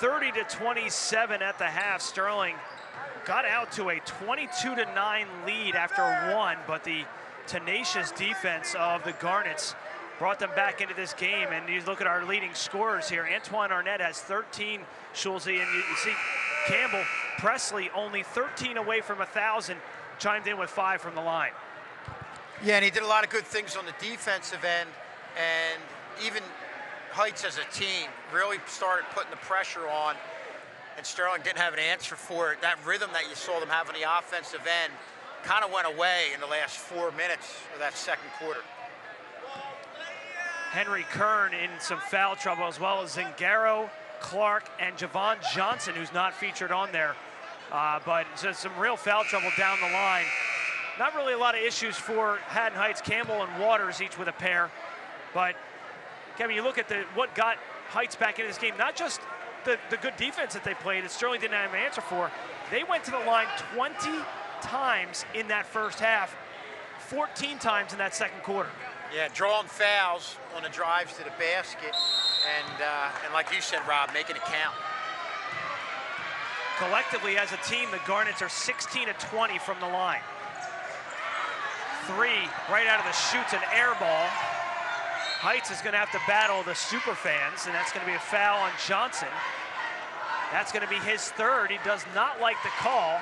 30-27 at the half. Sterling got out to a 22-9 lead after one, but the tenacious defense of the Garnets brought them back into this game. And you look at our leading scorers here. Antoine Arnett has 13, Schulze, and you see Campbell, Presley only 13 away from 1,000, chimed in with 5 from the line.
Yeah, and he did a lot of good things on the defensive end, and even Heights as a team really started putting the pressure on, and Sterling didn't have an answer for it. That rhythm that you saw them have on the offensive end kind of went away in the last 4 minutes of that second quarter.
Henry Kern in some foul trouble, as well as Zingaro, Clark, and Javon Johnson, who's not featured on there. But just some real foul trouble down the line. Not really a lot of issues for Haddon Heights. Campbell and Waters each with a pair. But, Kevin, you look at what got Heights back into this game, not just the good defense that they played that Sterling didn't have an answer for. They went to the line 20 times in that first half, 14 times in that second quarter.
Yeah, drawing fouls on the drives to the basket, and like you said, Rob, making it count.
Collectively, as a team, the Garnets are 16-20 from the line. 3 right out of the chutes, an air ball. Heights is going to have to battle the super fans, and that's going to be a foul on Johnson. That's going to be his third. He does not like the call.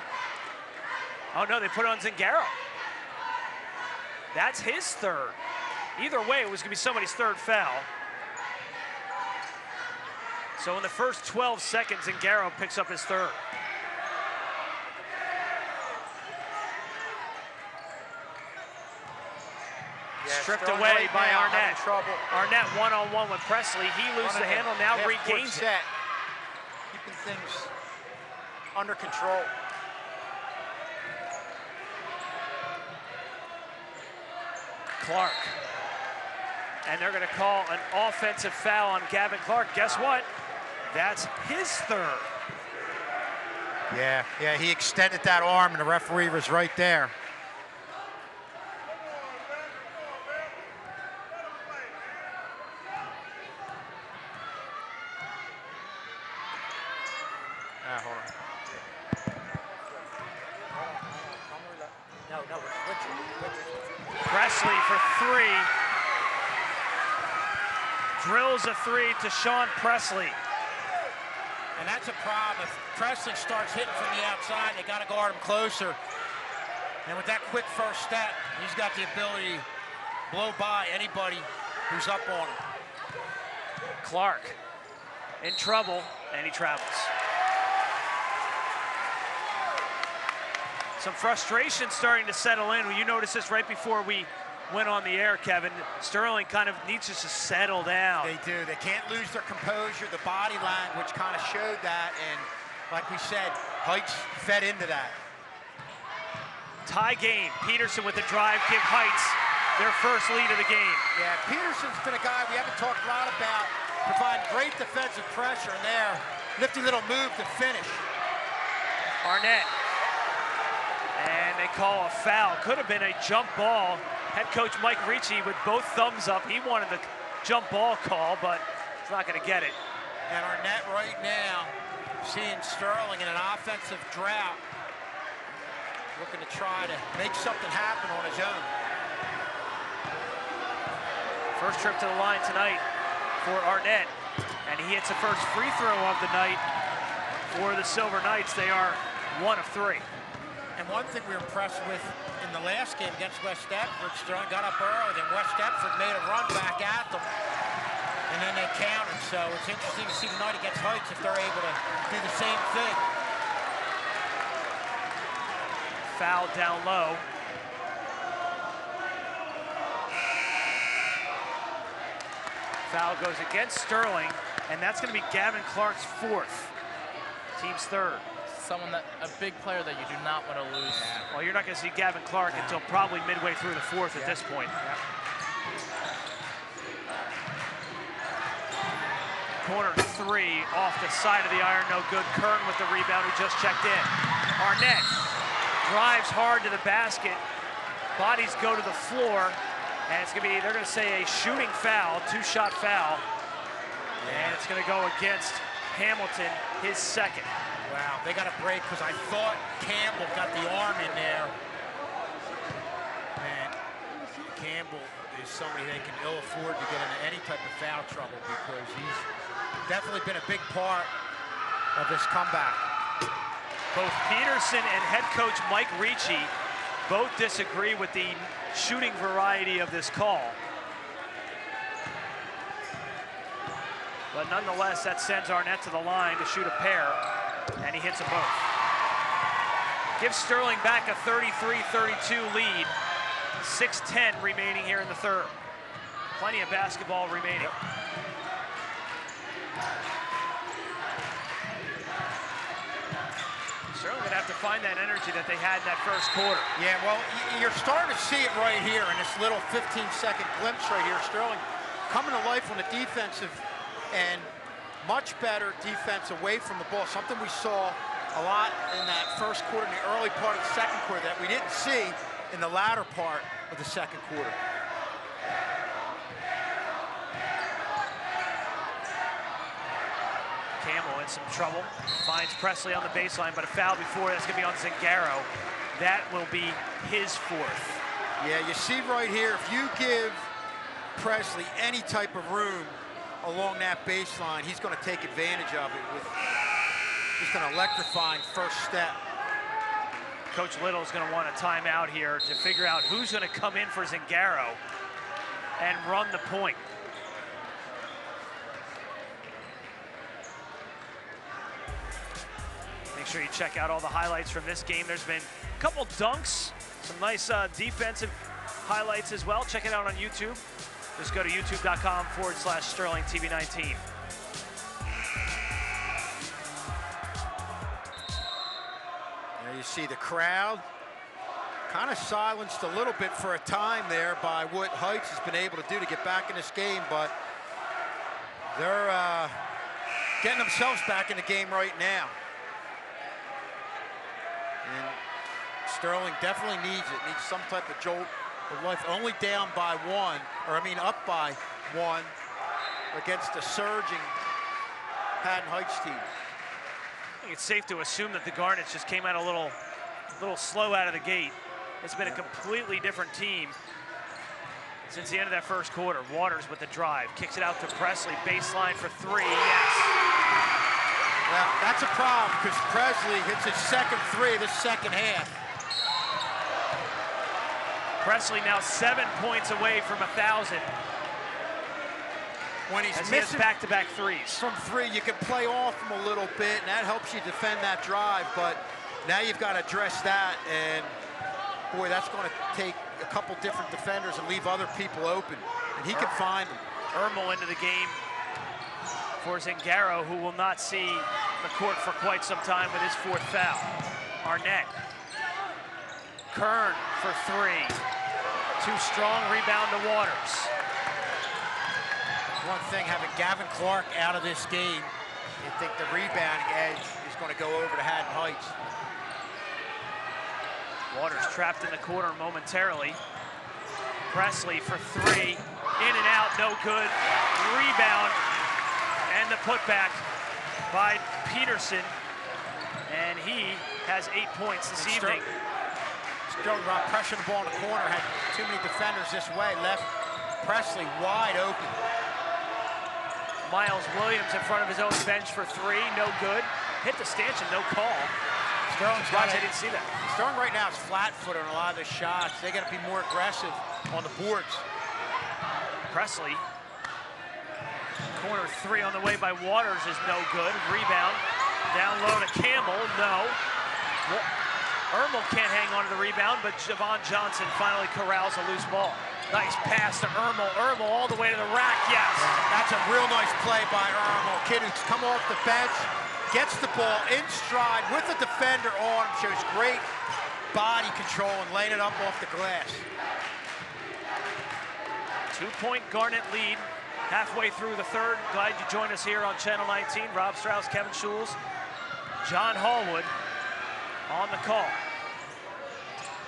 Oh no, they put it on Zingaro. That's his third. Either way, it was going to be somebody's third foul. So in the first 12 seconds, Zingaro picks up his third.
Yeah,
stripped
Sterling
away
right
by
now,
Arnett.
having trouble.
Arnett one-on-one with Presley. He loses the handle, now regains it.
Set, keeping things under control.
Clark. And they're going to call an offensive foul on Gavin Clark. Guess what? That's his third.
Yeah, he extended that arm, and the referee was right there. Hold on. No,
Presley for 3. Drills a 3 to Sean Presley.
And that's a problem. If Presley starts hitting from the outside, they got to guard him closer. And with that quick first step, he's got the ability to blow by anybody who's up on him.
Clark in trouble, and he travels. Some frustration starting to settle in. You noticed this right before we went on the air, Kevin. Sterling kind of needs to just settle down.
They do. They can't lose their composure. The body language kind of showed that. And like we said, Heights fed into that.
Tie game. Peterson with the drive, give Heights their first lead of the game.
Yeah, Peterson's been a guy we haven't talked a lot about, providing great defensive pressure in there. Nifty little move to finish.
Arnett. And they call a foul. Could have been a jump ball. Head coach Mike Ricci with both thumbs up. He wanted the jump ball call, but he's not going to get it.
And Arnett right now, seeing Sterling in an offensive drought, looking to try to make something happen on his own.
First trip to the line tonight for Arnett, and he hits the first free throw of the night for the Silver Knights. They are 1 of 3.
And one thing we were impressed with in the last game against West Deptford, Sterling got up early, then West Deptford made a run back at them, and then they countered. So it's interesting to see tonight against Heights if they're able to do the same thing.
Foul down low. Foul goes against Sterling, and that's going to be Gavin Clark's 4th. Team's 3rd.
A big player that you do not want to lose.
Well, you're not going to see Gavin Clark until probably midway through the 4th at this point. Corner 3 off the side of the iron, no good. Kern with the rebound, who just checked in. Arnett drives hard to the basket. Bodies go to the floor, and it's going to be, they're going to say a shooting foul, 2-shot foul. And it's going to go against Hamilton his second.
Wow, they got a break because I thought Campbell got the arm in there. And Campbell is somebody they can ill afford to get into any type of foul trouble because he's definitely been a big part of this comeback.
Both Peterson and head coach Mike Ricci both disagree with the shooting variety of this call. But nonetheless, that sends Arnett to the line to shoot a pair, and he hits them both. Gives Sterling back a 33-32 lead. 6:10 remaining here in the third. Plenty of basketball remaining. Sterling gonna have to find that energy that they had in that first quarter.
Yeah, well, you're starting to see it right here in this little 15-second glimpse right here. Sterling coming to life on the defensive and much better defense away from the ball, something we saw a lot in that first quarter, in the early part of the second quarter that we didn't see in the latter part of the second quarter.
Campbell in some trouble, finds Presley on the baseline, but a foul before, that's gonna be on Zingaro. That will be his fourth.
Yeah, you see right here, if you give Presley any type of room along that baseline, he's going to take advantage of it with just an electrifying first step.
Coach Little is going to want a timeout here to figure out who's going to come in for Zingaro and run the point. Make sure you check out all the highlights from this game. There's been a couple dunks, some nice defensive highlights as well. Check it out on YouTube. Just go to youtube.com/SterlingTV19.
There you see the crowd kind of silenced a little bit for a time there by what Heights has been able to do to get back in this game, but they're getting themselves back in the game right now. And Sterling definitely needs some type of jolt of life. Only down by one, or I mean up by one against a surging Haddon Hts team.
I think it's safe to assume that the Garnets just came out a little slow out of the gate. It's been a completely different team since the end of that first quarter. Waters with the drive, kicks it out to Presley, baseline for three, yes.
Well, that's a problem because Presley hits his second three of the second half.
Presley now 7 points away from 1,000.
When he's
missing back-to-back threes.
From three, you can play off him a little bit, and that helps you defend that drive, but now you've got to address that, and boy, that's going to take a couple different defenders and leave other people open, and he can find them.
Ermel into the game for Zingaro, who will not see the court for quite some time with his fourth foul. Arnett. Kern for three. Too strong, rebound to Waters.
One thing, having Gavin Clark out of this game, you think the rebounding edge is going to go over to Haddon Hts.
Waters trapped in the corner momentarily. Presley for three, in and out, no good. Rebound, and the putback by Peterson, and he has 8 points this evening.
Sterling Rock pressuring the ball in the corner, had too many defenders this way, left Presley wide open.
Miles Williams in front of his own bench for three, no good. Hit the stanchion, no call.
Sterling's
I didn't see that.
Sterling right now is flat-footed on a lot of the shots. They got to be more aggressive on the boards.
Presley, corner three on the way by Waters is no good. Rebound, down low to Campbell, no. Ermel can't hang on to the rebound, but Javon Johnson finally corrals a loose ball. Nice pass to Ermel. Ermel all the way to the rack, yes.
That's a real nice play by Ermel. Kid who's come off the bench, gets the ball in stride with the defender on him, shows great body control and laying it up off the glass.
2-point Garnet lead halfway through the third. Glad you joined us here on Channel 19. Rob Strauss, Kevin Schulz, John Hallwood on the call.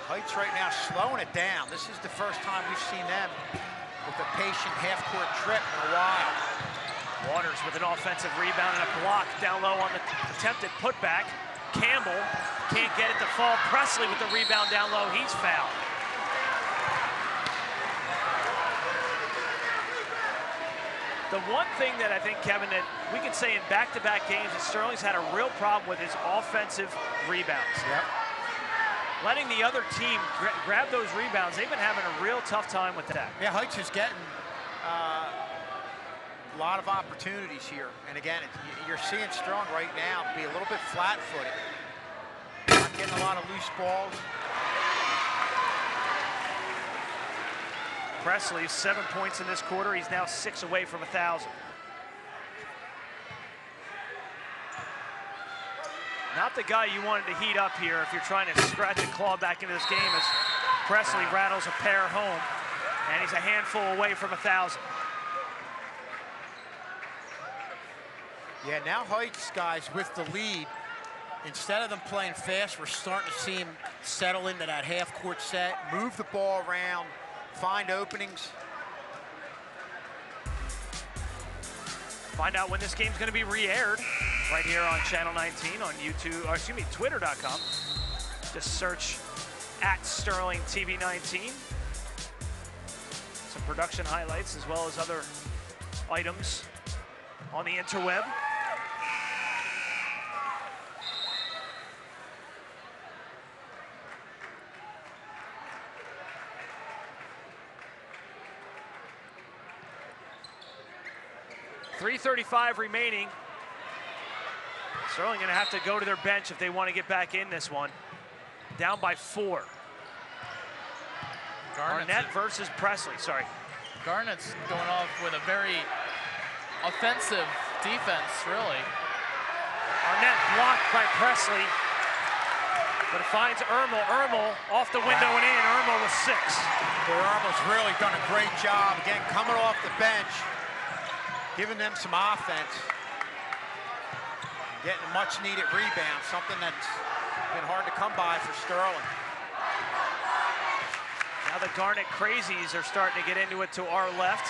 Heights right now slowing it down. This is the first time we've seen them with a patient half-court trip in a while.
Waters with an offensive rebound and a block down low on the attempted putback. Campbell can't get it to fall. Presley with the rebound down low. He's fouled. The one thing that I think, Kevin, that we can say in back-to-back games that Sterling's had a real problem with is offensive rebounds.
Yep.
Letting the other team grab those rebounds, they've been having a real tough time with that.
Yeah, Hts is getting a lot of opportunities here. And again, you're seeing Sterling right now be a little bit flat-footed. Not getting a lot of loose balls.
Presley, 7 points in this quarter. He's now 6 away from 1,000. Not the guy you wanted to heat up here if you're trying to scratch and claw back into this game, as Presley rattles a pair home, and he's a handful away from 1,000.
Yeah, now Hts, guys, with the lead, instead of them playing fast, we're starting to see him settle into that half-court set, move the ball around, find openings.
Find out when this game's going to be re-aired right here on Channel 19 on YouTube, or excuse me, Twitter.com. Just search @SterlingTV19. Some production highlights as well as other items on the interweb. .335 remaining. Sterling gonna have to go to their bench if they want to get back in this one. Down by 4. Arnett versus Presley, sorry.
Garnett's going off with a very offensive defense, really.
Arnett blocked by Presley, but it finds Ermel. Ermel off the window and in. Ermel with 6.
Ermel's really done a great job, again, coming off the bench, giving them some offense, getting a much-needed rebound, something that's been hard to come by for Sterling.
Now the Garnett Crazies are starting to get into it to our left,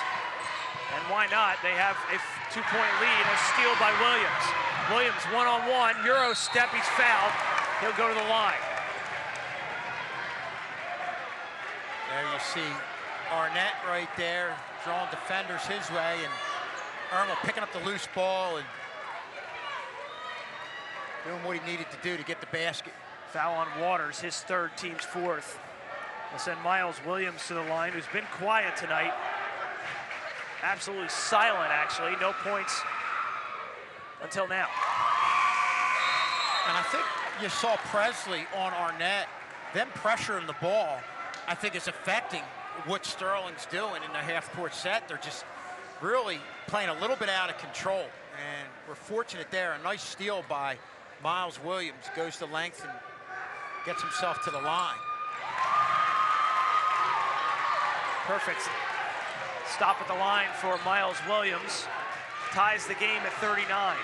and why not? They have a 2-point lead, a steal by Williams. Williams one-on-one, Euro step, he's fouled. He'll go to the line.
There you see Arnett right there, drawing defenders his way, and Ermel picking up the loose ball and doing what he needed to do to get the basket.
Foul on Waters, his 3rd, team's 4th. We'll send Miles Williams to the line, who's been quiet tonight. Absolutely silent, actually. No points until now.
And I think you saw Presley on Arnett, them pressuring the ball, I think is affecting what Sterling's doing in the half-court set. They're just really playing a little bit out of control, and we're fortunate there. A nice steal by Miles Williams, goes to length and gets himself to the line.
Perfect stop at the line for Miles Williams. Ties the game at 39.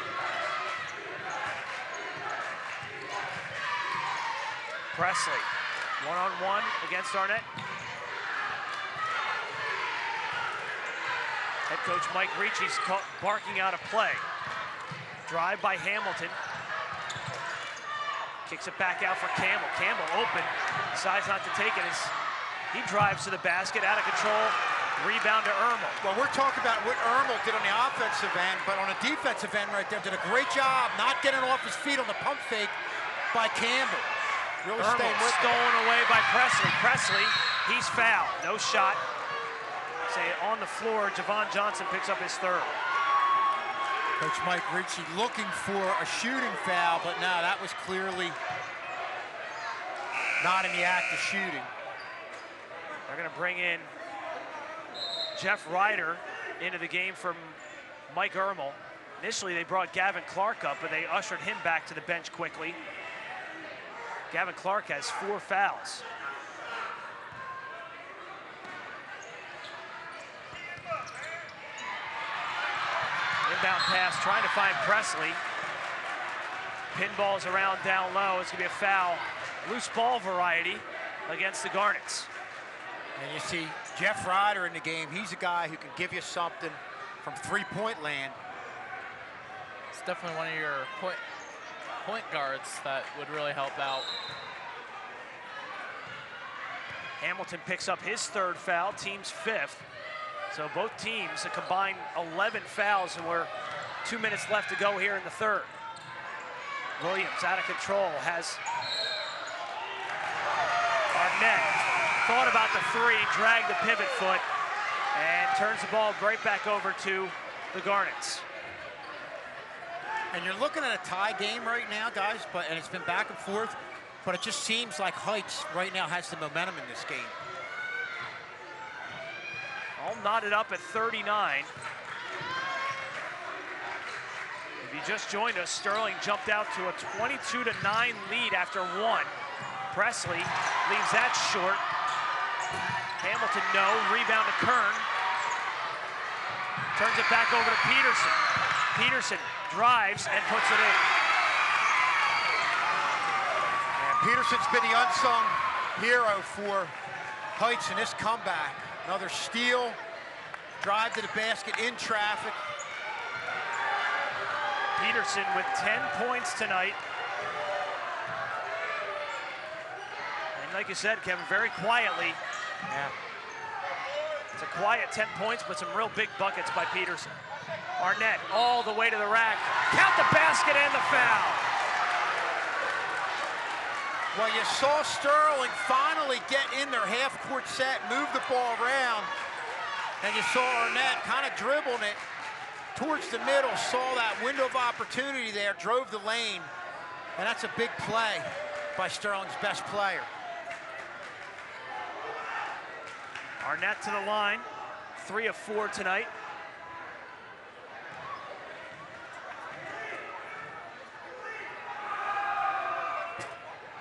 Presley, one-on-one against Arnett. Head coach Mike Ricci's barking out a play. Drive by Hamilton. Kicks it back out for Campbell. Campbell open, decides not to take it as he drives to the basket, out of control. Rebound to Ermel.
Well, we're talking about what Ermel did on the offensive end, but on a defensive end right there, did a great job not getting off his feet on the pump fake by Campbell. Really staying with it.
Stolen away by Presley. Presley, he's fouled. No shot. Say on the floor, Javon Johnson picks up his 3rd.
Coach Mike Ricci looking for a shooting foul, but no, that was clearly not in the act of shooting.
They're going to bring in Jeff Ryder into the game from Mike Ermel. Initially, they brought Gavin Clark up, but they ushered him back to the bench quickly. Gavin Clark has 4 fouls. Inbound pass, trying to find Presley. Pinballs around down low. It's going to be a foul, loose ball variety against the Garnets.
And you see Jeff Ryder in the game. He's a guy who can give you something from 3-point land.
It's definitely one of your point guards that would really help out.
Hamilton picks up his 3rd foul, team's 5th. So both teams a combined 11 fouls, and we're 2 minutes left to go here in the 3rd. Williams out of control, has Arnett thought about the 3, dragged the pivot foot, and turns the ball right back over to the Garnets.
And you're looking at a tie game right now, guys, and it's been back and forth, but it just seems like Heights right now has the momentum in this game.
All knotted up at 39. If you just joined us, Sterling jumped out to a 22-9 lead after 1. Presley leaves that short. Hamilton, no. Rebound to Kern. Turns it back over to Peterson. Peterson drives and puts it in.
And Peterson's been the unsung hero for Heights in this comeback. Another steal, drive to the basket in traffic.
Peterson with 10 points tonight. And like you said, Kevin, very quietly.
Yeah.
It's a quiet 10 points, but some real big buckets by Peterson. Arnett all the way to the rack. Count the basket and the foul.
Well, you saw Sterling finally get in their half-court set, move the ball around, and you saw Arnett kind of dribbling it towards the middle, saw that window of opportunity there, drove the lane, and that's a big play by Sterling's best player.
Arnett to the line, 3 of 4 tonight.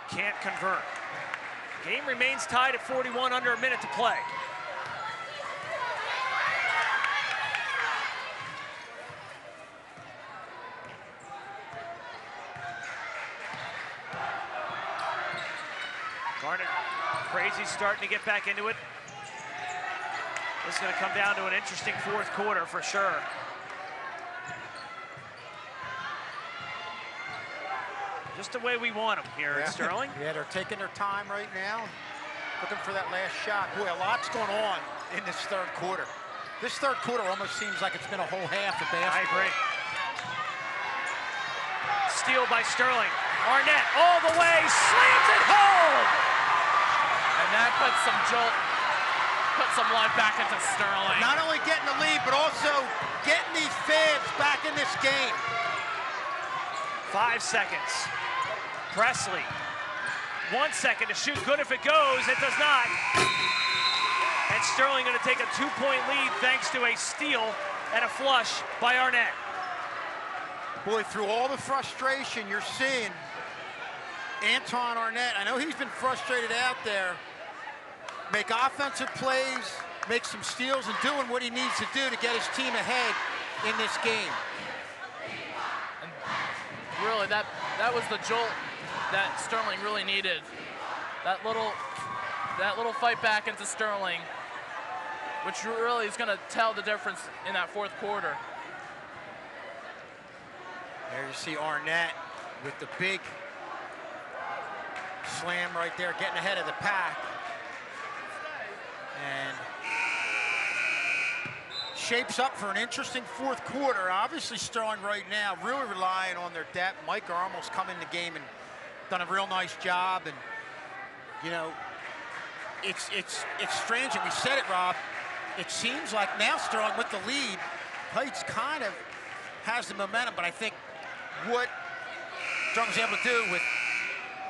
Can't convert. Game remains tied at 41, under a minute to play. Garnet, crazy starting to get back into it. This is going to come down to an interesting 4th quarter for sure. Just the way we want them here at Sterling.
Yeah, they're taking their time right now, looking for that last shot. Boy, a lot's going on in this 3rd quarter. This 3rd quarter almost seems like it's been a whole half of basketball.
I agree. Steal by Sterling. Arnett all the way, slams it home!
And that puts some life back into Sterling.
Not only getting the lead, but also getting these fans back in this game.
5 seconds. Presley, 1 second to shoot. Good if it goes. It does not. And Sterling going to take a 2-point lead thanks to a steal and a flush by Arnett.
Boy, through all the frustration you're seeing, Anton Arnett, I know he's been frustrated out there, make offensive plays, make some steals, and doing what he needs to do to get his team ahead in this game.
And really, that was the jolt that Sterling really needed. That little fight back into Sterling, which really is going to tell the difference in that 4th quarter.
There you see Arnett with the big slam right there, getting ahead of the pack. And shapes up for an interesting 4th quarter. Obviously Sterling right now really relying on their depth. Mike Armel's come in the game and done a real nice job. And, you know, it's strange, and we said it, Rob. It seems like now Sterling with the lead, Heights kind of has the momentum, but I think what Sterling's able to do with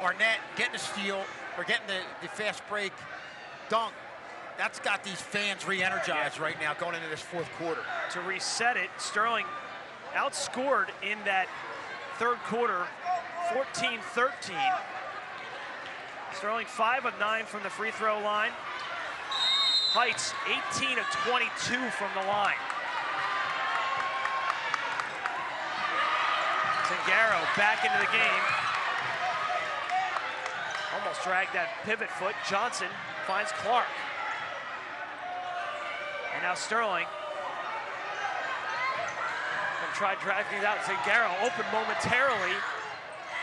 Arnett getting a steal or getting the fast break dunk, that's got these fans re-energized right now going into this 4th quarter.
To reset it, Sterling outscored in that 3rd quarter, 14-13. Sterling 5 of 9 from the free throw line. Heights 18 of 22 from the line. Zingaro back into the game. Almost dragged that pivot foot. Johnson finds Clark. And now Sterling and tried driving it out. Zingaro open momentarily,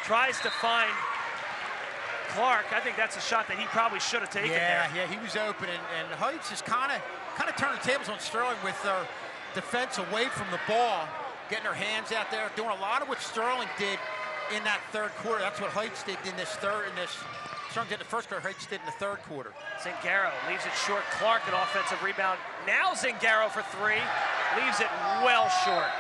tries to find Clark. I think that's a shot that he probably should have taken there.
Yeah, he was open, and Heights is kind of turning the tables on Sterling with their defense away from the ball, getting their hands out there, doing a lot of what Sterling did in that third quarter. That's what Heights did in this Sterling did in the first quarter, Heights did in the third quarter.
Zingaro leaves it short. Clark, an offensive rebound. Now Zingaro for three, leaves it well short.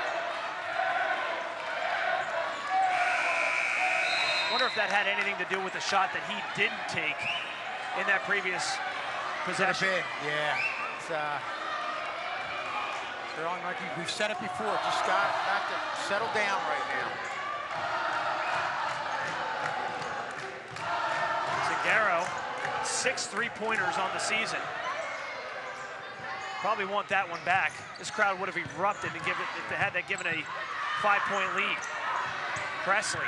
Wonder if that had anything to do with the shot that he didn't take in that previous possession.
Yeah. It's, Sterling, like we've said it before, just got back to settle down right now.
Zingaro, 6 3-pointers on the season. Probably want that one back. This crowd would have erupted and if they had that given a 5-point lead. Presley.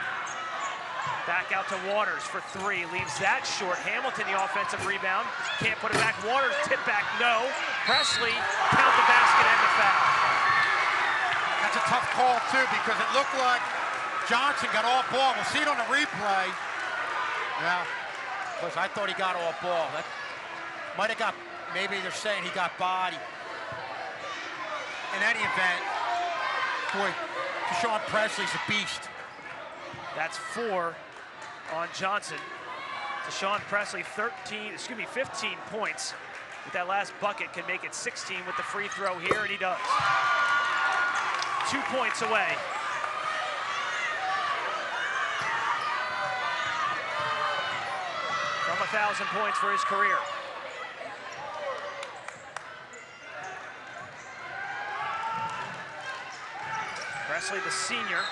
Back out to Waters for three, leaves that short. Hamilton, the offensive rebound, can't put it back. Waters, tip back, no. Presley, count the basket and the foul.
That's a tough call, too, because it looked like Johnson got all ball. We'll see it on the replay. Yeah, because I thought he got all ball. That might have got, maybe they're saying he got body. In any event, boy, Deshaun Presley's a beast.
That's 4 on Johnson. Deshaun Presley, 15 points. With that last bucket, can make it 16 with the free throw here, and he does. 2 points away. From 1,000 points for his career. Presley, the senior,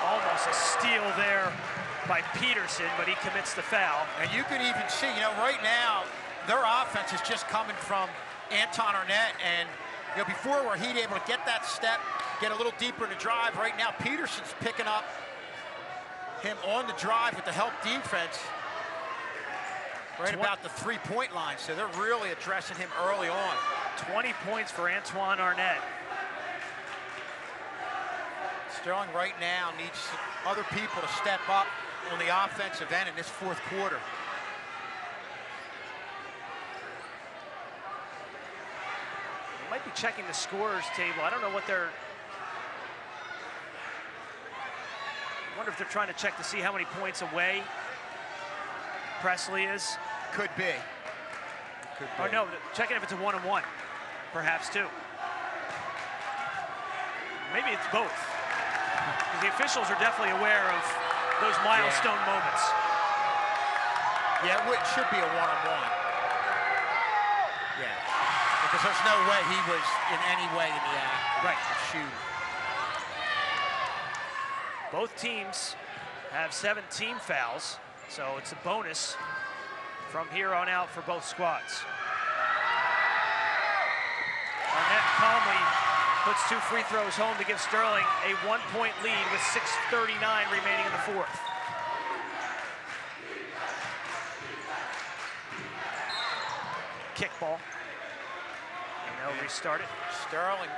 almost a steal there by Peterson, but he commits the foul.
And you can even see, right now, their offense is just coming from Anton Arnett, and before where he'd able to get that step, get a little deeper in the drive. Right now, Peterson's picking up him on the drive with the help defense right about the three-point line. So they're really addressing him early on.
20 points for Antoine Arnett.
Sterling right now needs other people to step up on the offensive end in this fourth quarter.
They might be checking the scorers table. I don't know what they're... I wonder if they're trying to check to see how many points away Presley is.
Could be.
Or no, checking if it's a one-on-one, perhaps too. Maybe it's both. Because the officials are definitely aware of those milestone moments.
Yeah, it should be a one-on-one. Yeah, because there's no way he was in any way in the act of shooting.
Both teams have 7 team fouls, so it's a bonus from here on out for both squads. Arnett calmly puts 2 free throws home to give Sterling a 1-point lead with 6:39 remaining in the fourth. Kickball. And they'll restart it.
Sterling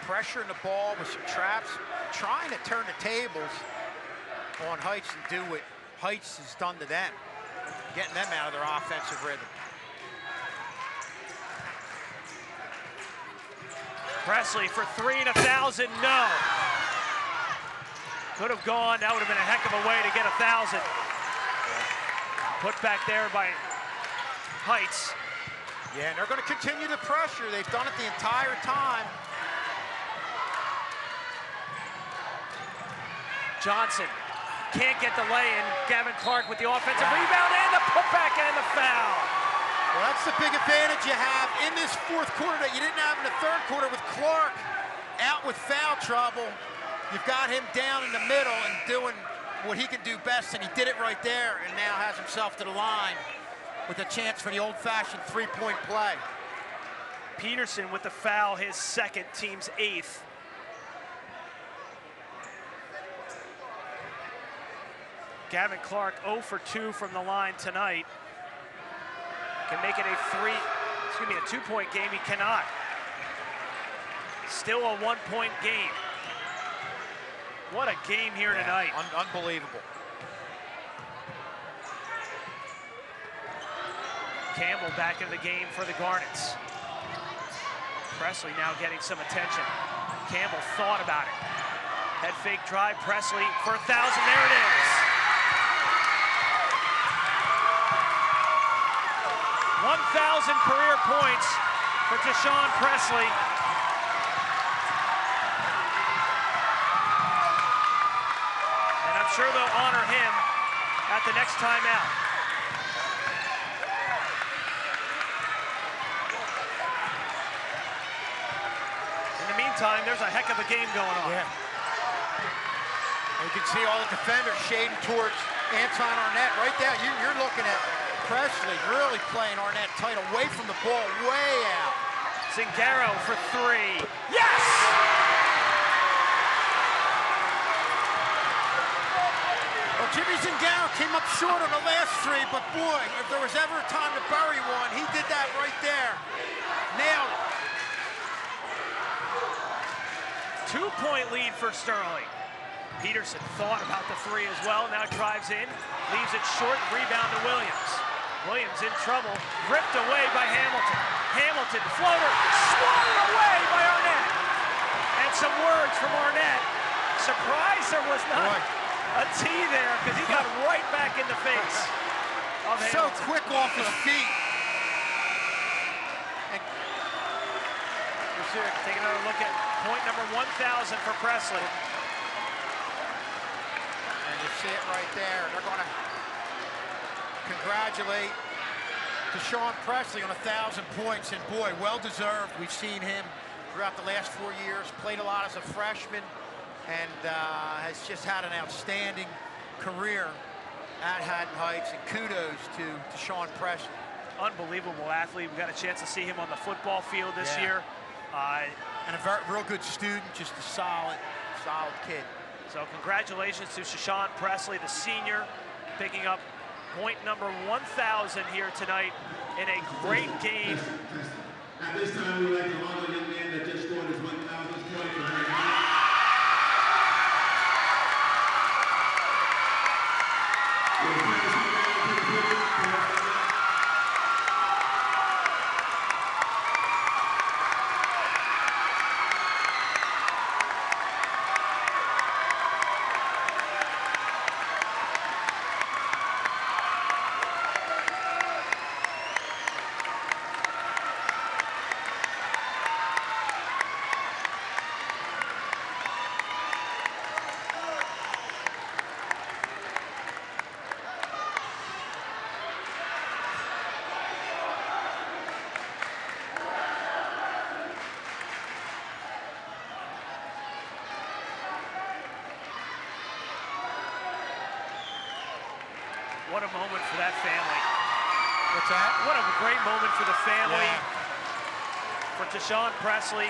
pressuring the ball with some traps, trying to turn the tables on Heights and do what Heights has done to them, getting them out of their offensive rhythm.
Presley for 3 and 1,000, no. Could have gone, that would have been a heck of a way to get 1,000. Put back there by Heights.
Yeah, and they're going to continue the pressure. They've done it the entire time.
Johnson can't get the lay-in. Gavin Clark with the offensive rebound and the putback and the foul.
Well, that's the big advantage you have in this fourth quarter that you didn't have in the third quarter with Clark out with foul trouble. You've got him down in the middle and doing what he can do best, and he did it right there and now has himself to the line with a chance for the old-fashioned three-point play.
Peterson with the foul, his second, team's 8th. Gavin Clark 0 for 2 from the line tonight. Can make it a 2-point game. He cannot. Still a 1-point game. What a game here tonight.
Unbelievable.
Campbell back in the game for the Garnets. Presley now getting some attention. Campbell thought about it. Head fake drive, Presley for 1,000, there it is. 1,000 career points for Deshaun Presley. And I'm sure they'll honor him at the next time out. In the meantime, there's a heck of a game going on.
Yeah. And you can see all the defenders shading towards Anton Arnett right there. You're looking at Presley really playing Arnett tight, away from the ball, way out.
Zingaro for three. Yes!
Well, Jimmy Zingaro came up short on the last three, but boy, if there was ever a time to bury one, he did that right there. Nailed it.
2-point lead for Sterling. Peterson thought about the three as well, now drives in, leaves it short, rebound to Williams. Williams in trouble, ripped away by Hamilton. Hamilton, floater, swatted away by Arnett. And some words from Arnett. Surprised there was not a T there, because he got right back in the face of Hamilton.
So quick off his feet.
Take another look at point number 1,000 for Presley.
And you see it right there. They're going to congratulate Deshaun Presley on 1,000 points, and boy, well-deserved. We've seen him throughout the last 4 years, played a lot as a freshman, and has just had an outstanding career at Haddon Heights, and kudos to Deshaun Presley.
Unbelievable athlete. We got a chance to see him on the football field this year.
And a real good student, just a solid kid.
So congratulations to Deshaun Presley, the senior, picking up point number 1,000 here tonight in a great game.
At this time, we'd like to honor the young man that just scored his 1,000th point for her.
What a moment for that family.
What's that?
What a great moment for the family. For Deshaun Presley,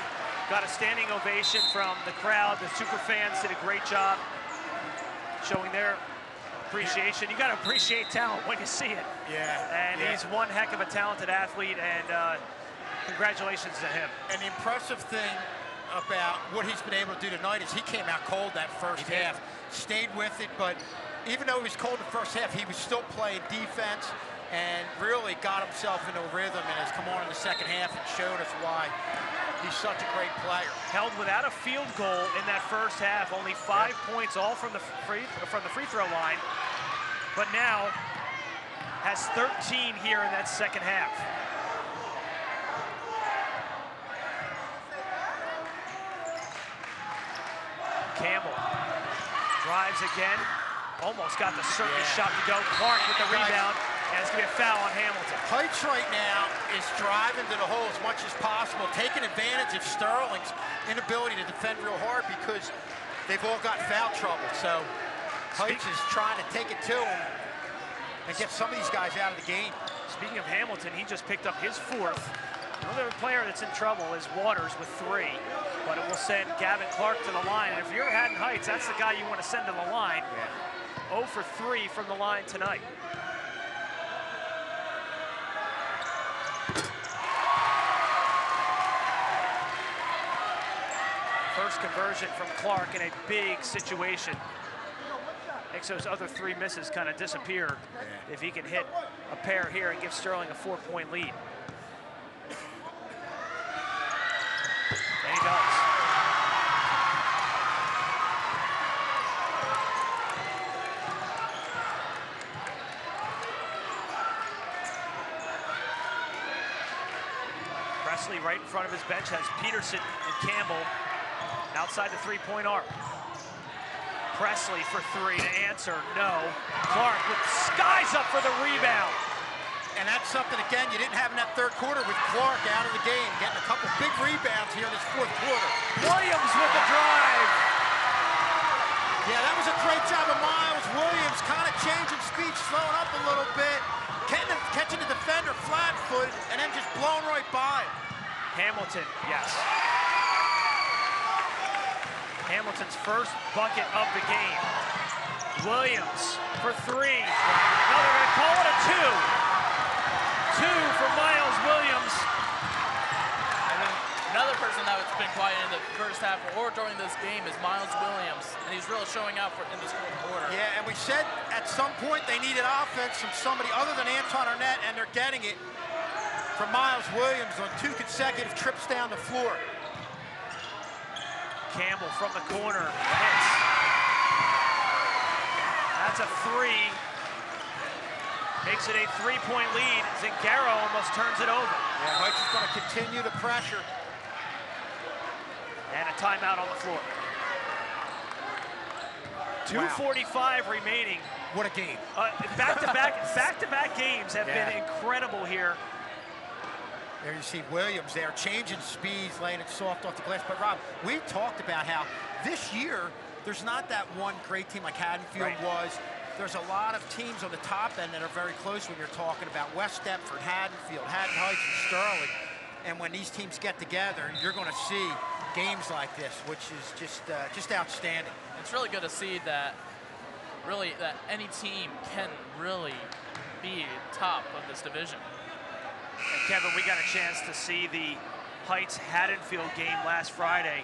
got a standing ovation from the crowd. The super fans did a great job showing their appreciation. You got to appreciate talent when you see it. And he's one heck of a talented athlete, and congratulations to him.
And the impressive thing about what he's been able to do tonight is he came out cold that first half, stayed with it, but even though he was cold in the first half, he was still playing defense and really got himself into a rhythm, and has come on in the second half and showed us why he's such a great player.
Held without a field goal in that first half, only 5 points, all from the free throw line, but now has 13 here in that second half. Campbell drives again, almost got the circus shot to go. Clark with the rebound, and it's going to be a foul on Hamilton.
Heights right now is driving to the hole as much as possible, taking advantage of Sterling's inability to defend real hard because they've all got foul trouble. So Heights is trying to take it to him and get some of these guys out of the game.
Speaking of Hamilton, he just picked up his fourth. Another player that's in trouble is Waters with 3, but it will send Gavin Clark to the line. And if you're Haddon Heights, that's the guy you want to send to the line. 0 for 3 from the line tonight. First conversion from Clark in a big situation. Makes those other 3 misses kind of disappear if he can hit a pair here and give Sterling a 4-point lead. And he does. Presley right in front of his bench has Peterson and Campbell outside the 3-point arc. Presley for 3 to answer, no. Clark with skies up for the rebound.
And that's something, again, you didn't have in that third quarter with Clark out of the game, getting a couple big rebounds here in this fourth quarter.
Williams with the drive.
Yeah, that was a great job of Miles Williams, kind of changing speed, slowing up a little bit, catching the defender flat-footed, and then just blowing right by him.
Hamilton, yes. Hamilton's first bucket of the game. Williams for 3. No, they're going to call it a 2. 2 for Miles Williams.
And then another person that's been quiet in the first half or during this game is Miles Williams, and he's really showing out in this fourth quarter.
Yeah, and we said at some point they needed offense from somebody other than Anton Arnett, and they're getting it from Miles Williams on 2 consecutive trips down the floor.
Campbell from the corner hits. That's a 3. Makes it a 3-point lead. Zingaro almost turns it over.
Yeah, Heights is going to continue to pressure.
And a timeout on the floor. 2:45 remaining.
What a game.
Back-to-back games have been incredible here.
There you see Williams there, changing speeds, laying it soft off the glass. But Rob, we talked about how this year, there's not that one great team like Haddonfield was. There's a lot of teams on the top end that are very close when you're talking about West Deptford, Haddonfield, Haddon Heights, and Sterling. And when these teams get together, you're going to see games like this, which is just outstanding.
It's really good to see that any team can really be top of this division.
And Kevin, we got a chance to see the Heights Haddonfield game last Friday,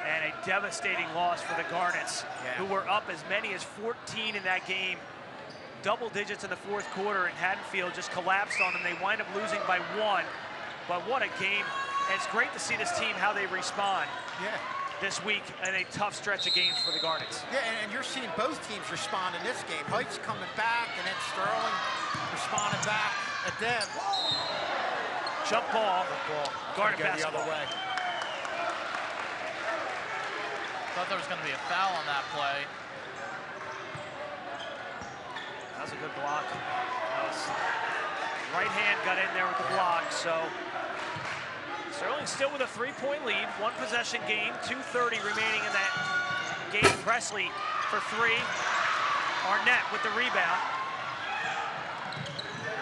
and a devastating loss for the Garnets, who were up as many as 14 in that game. Double digits in the fourth quarter, and Haddonfield just collapsed on them. They wind up losing by 1. But what a game. And it's great to see this team, how they respond this week in a tough stretch of games for the Garnets.
Yeah, and you're seeing both teams respond in this game. Heights coming back, and then Sterling responding back at them.
Jump ball. Garnet
go the other way.
Thought there was going to be a foul on that play.
That was a good block. Right hand got in there with the block, so Sterling still with a 3-point lead, 1 possession game, 2:30 remaining in that game. Presley for 3. Arnett with the rebound.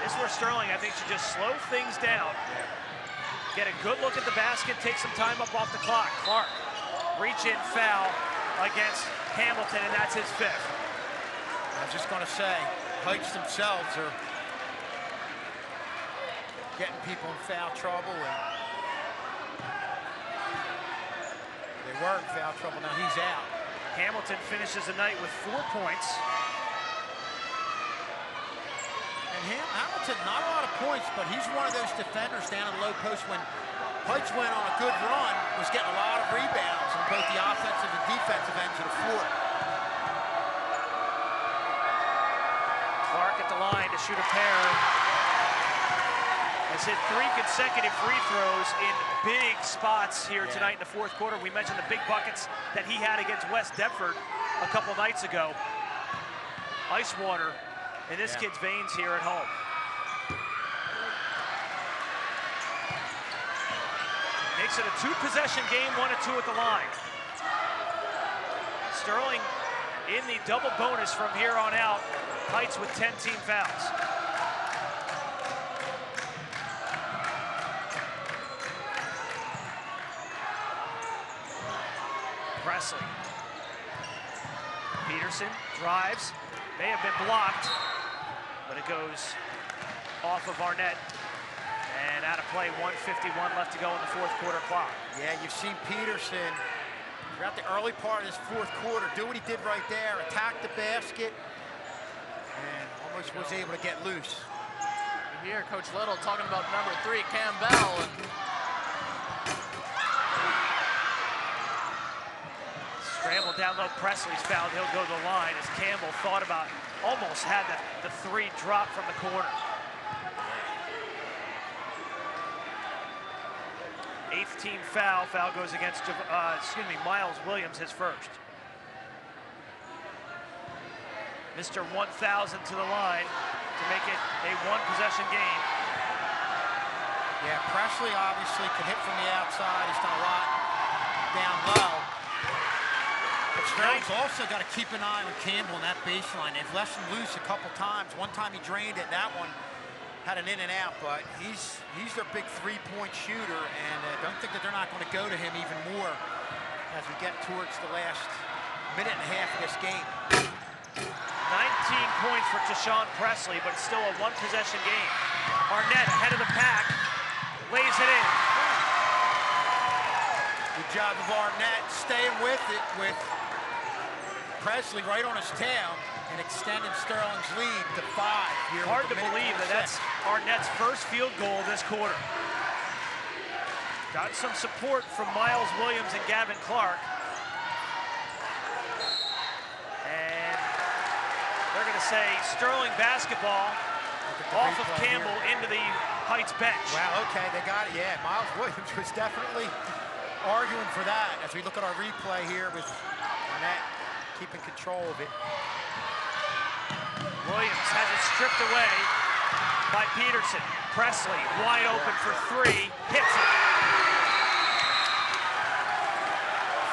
This is where Sterling, I think, should just slow things down. Get a good look at the basket, take some time up off the clock. Clark, reach-in foul against Hamilton, and that's his 5th.
I was just going to say, Heights themselves are getting people in foul trouble, and they were in foul trouble. Now he's out.
Hamilton finishes the night with 4 points.
And Hamilton, not a lot of points, but he's one of those defenders down in the low post when Heights went on a good run, was getting a lot of rebounds on both the offensive and defensive ends of the floor.
Clark at the line to shoot a pair. Has hit 3 consecutive free throws in big spots here tonight in the fourth quarter. We mentioned the big buckets that he had against West Deptford a couple nights ago. Ice water in this kid's veins here at home. Makes it a 2-possession game, 1 and 2 at the line. Sterling in the double bonus from here on out. Heights with 10 team fouls. Presley. Peterson drives. May have been blocked, but it goes off of Arnett. And out of play, 1:51 left to go in the fourth quarter clock.
Yeah, you've seen Peterson throughout the early part of this fourth quarter. Do what he did right there, attack the basket, and almost was able to get loose.
You hear Coach Little talking about number 3, Campbell. And
scramble down low. Presley's fouled. He'll go to the line as Campbell thought about, almost had the 3 drop from the corner. 8th team foul. Foul goes against, Miles Williams, his first. Mr. 1000 to the line to make it a 1-possession game.
Yeah, Presley obviously can hit from the outside. He's done a lot down low. But Sterling's also got to keep an eye on Campbell in that baseline. They've left him loose a couple times. One time he drained it, that one had an in and out, but he's their big 3-point shooter, and don't think that they're not going to go to him even more as we get towards the last minute and a half of this game.
19 points for Tashawn Presley, but still a 1-possession game. Arnett ahead of the pack, lays it in.
Good job of Arnett staying with it, with Presley right on his tail and extending Sterling's lead to 5 here.
Hard to believe that that's Arnett's first field goal this quarter. Got some support from Miles Williams and Gavin Clark. And they're going to say Sterling basketball off of Campbell into the Heights bench.
Wow, okay, they got it. Yeah, Miles Williams was definitely arguing for that as we look at our replay here with Arnett keeping control of it.
Williams has it stripped away by Peterson. Presley wide open for 3, hits it.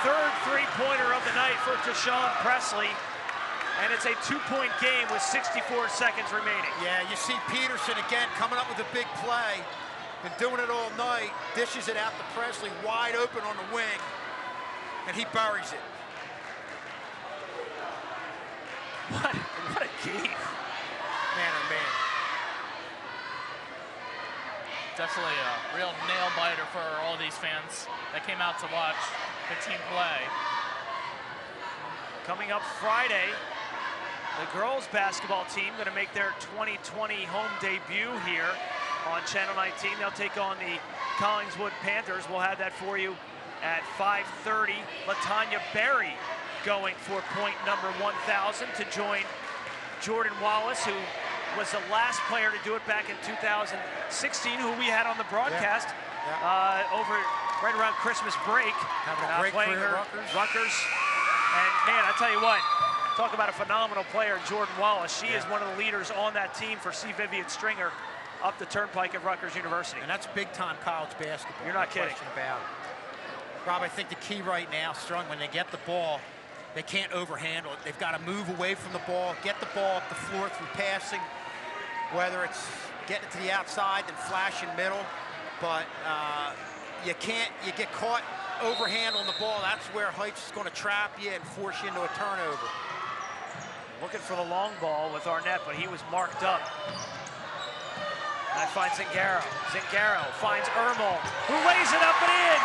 Third 3-pointer of the night for Tashawn Presley, and it's a 2-point game with 64 seconds remaining.
Yeah, you see Peterson again coming up with a big play. Been doing it all night, dishes it out to Presley wide open on the wing, and he buries it.
What a game.
Man, oh man.
Definitely a real nail-biter for all these fans that came out to watch the team play.
Coming up Friday, the girls basketball team going to make their 2020 home debut here on Channel 19. They'll take on the Collingswood Panthers. We'll have that for you at 5:30. LaTanya Berry going for point number 1000 to join Jordan Wallace, who was the last player to do it back in 2016, who we had on the broadcast over right around Christmas break.
Having a great
playing
career
her
at
Rutgers. And man, I tell you what, talk about a phenomenal player, Jordan Wallace. She is one of the leaders on that team for C. Vivian Stringer up the turnpike at Rutgers University.
And that's big-time college basketball.
You're not kidding.
Question about it. Rob, I think the key right now, Sterling, when they get the ball, they can't overhandle it. They've got to move away from the ball, get the ball up the floor through passing, whether it's getting it to the outside and flashing middle. But you get caught overhandling the ball. That's where Heights is going to trap you and force you into a turnover.
Looking for the long ball with Arnett, but he was marked up. That finds Zingaro. Zingaro finds Ermel, who lays it up and in.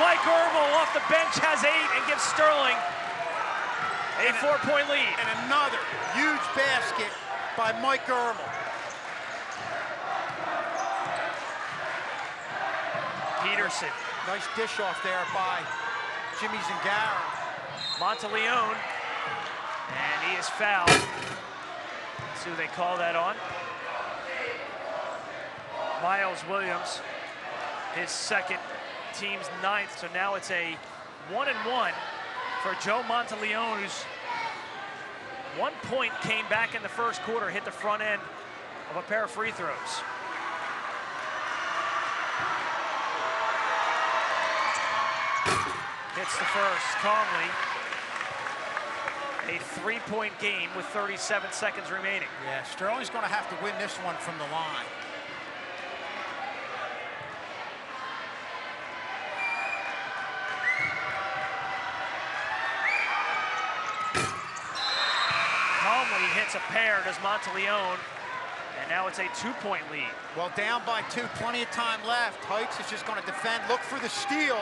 Mike Ermel off the bench has 8 and gives Sterling a 4-point lead.
And another huge basket by Mike Ermel.
Peterson.
Nice dish off there by Jimmy Zingaro.
Monteleone, and he is fouled. Let's see who they call that on. Miles Williams, his second, team's 9th, so now it's a 1-and-1 for Joe Monteleone, whose 1 point came back in the first quarter, hit the front end of a pair of free throws. Hits the first calmly. A 3-point game with 37 seconds remaining.
Yeah, Sterling's going to have to win this one from the line.
Calmly hits a pair, does Monteleone, and now it's a 2-point lead.
Well, down by 2, plenty of time left. Heights is just going to defend, look for the steal.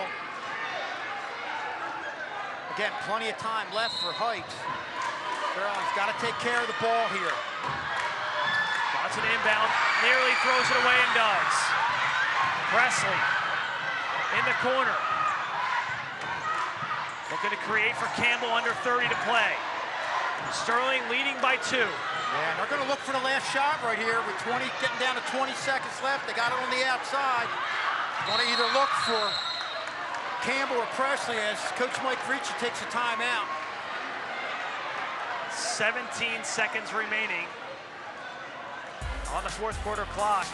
Again, plenty of time left for Heights. Sterling's got to take care of the ball here.
Johnson inbound, nearly throws it away and does. Presley in the corner. Looking to create for Campbell, under 30 to play. Sterling leading by 2.
Yeah, and they're going to look for the last shot right here with getting down to 20 seconds left. They got it on the outside. Want to either look for Campbell or Presley as Coach Mike Ricci takes a timeout.
17 seconds remaining on the fourth quarter clock.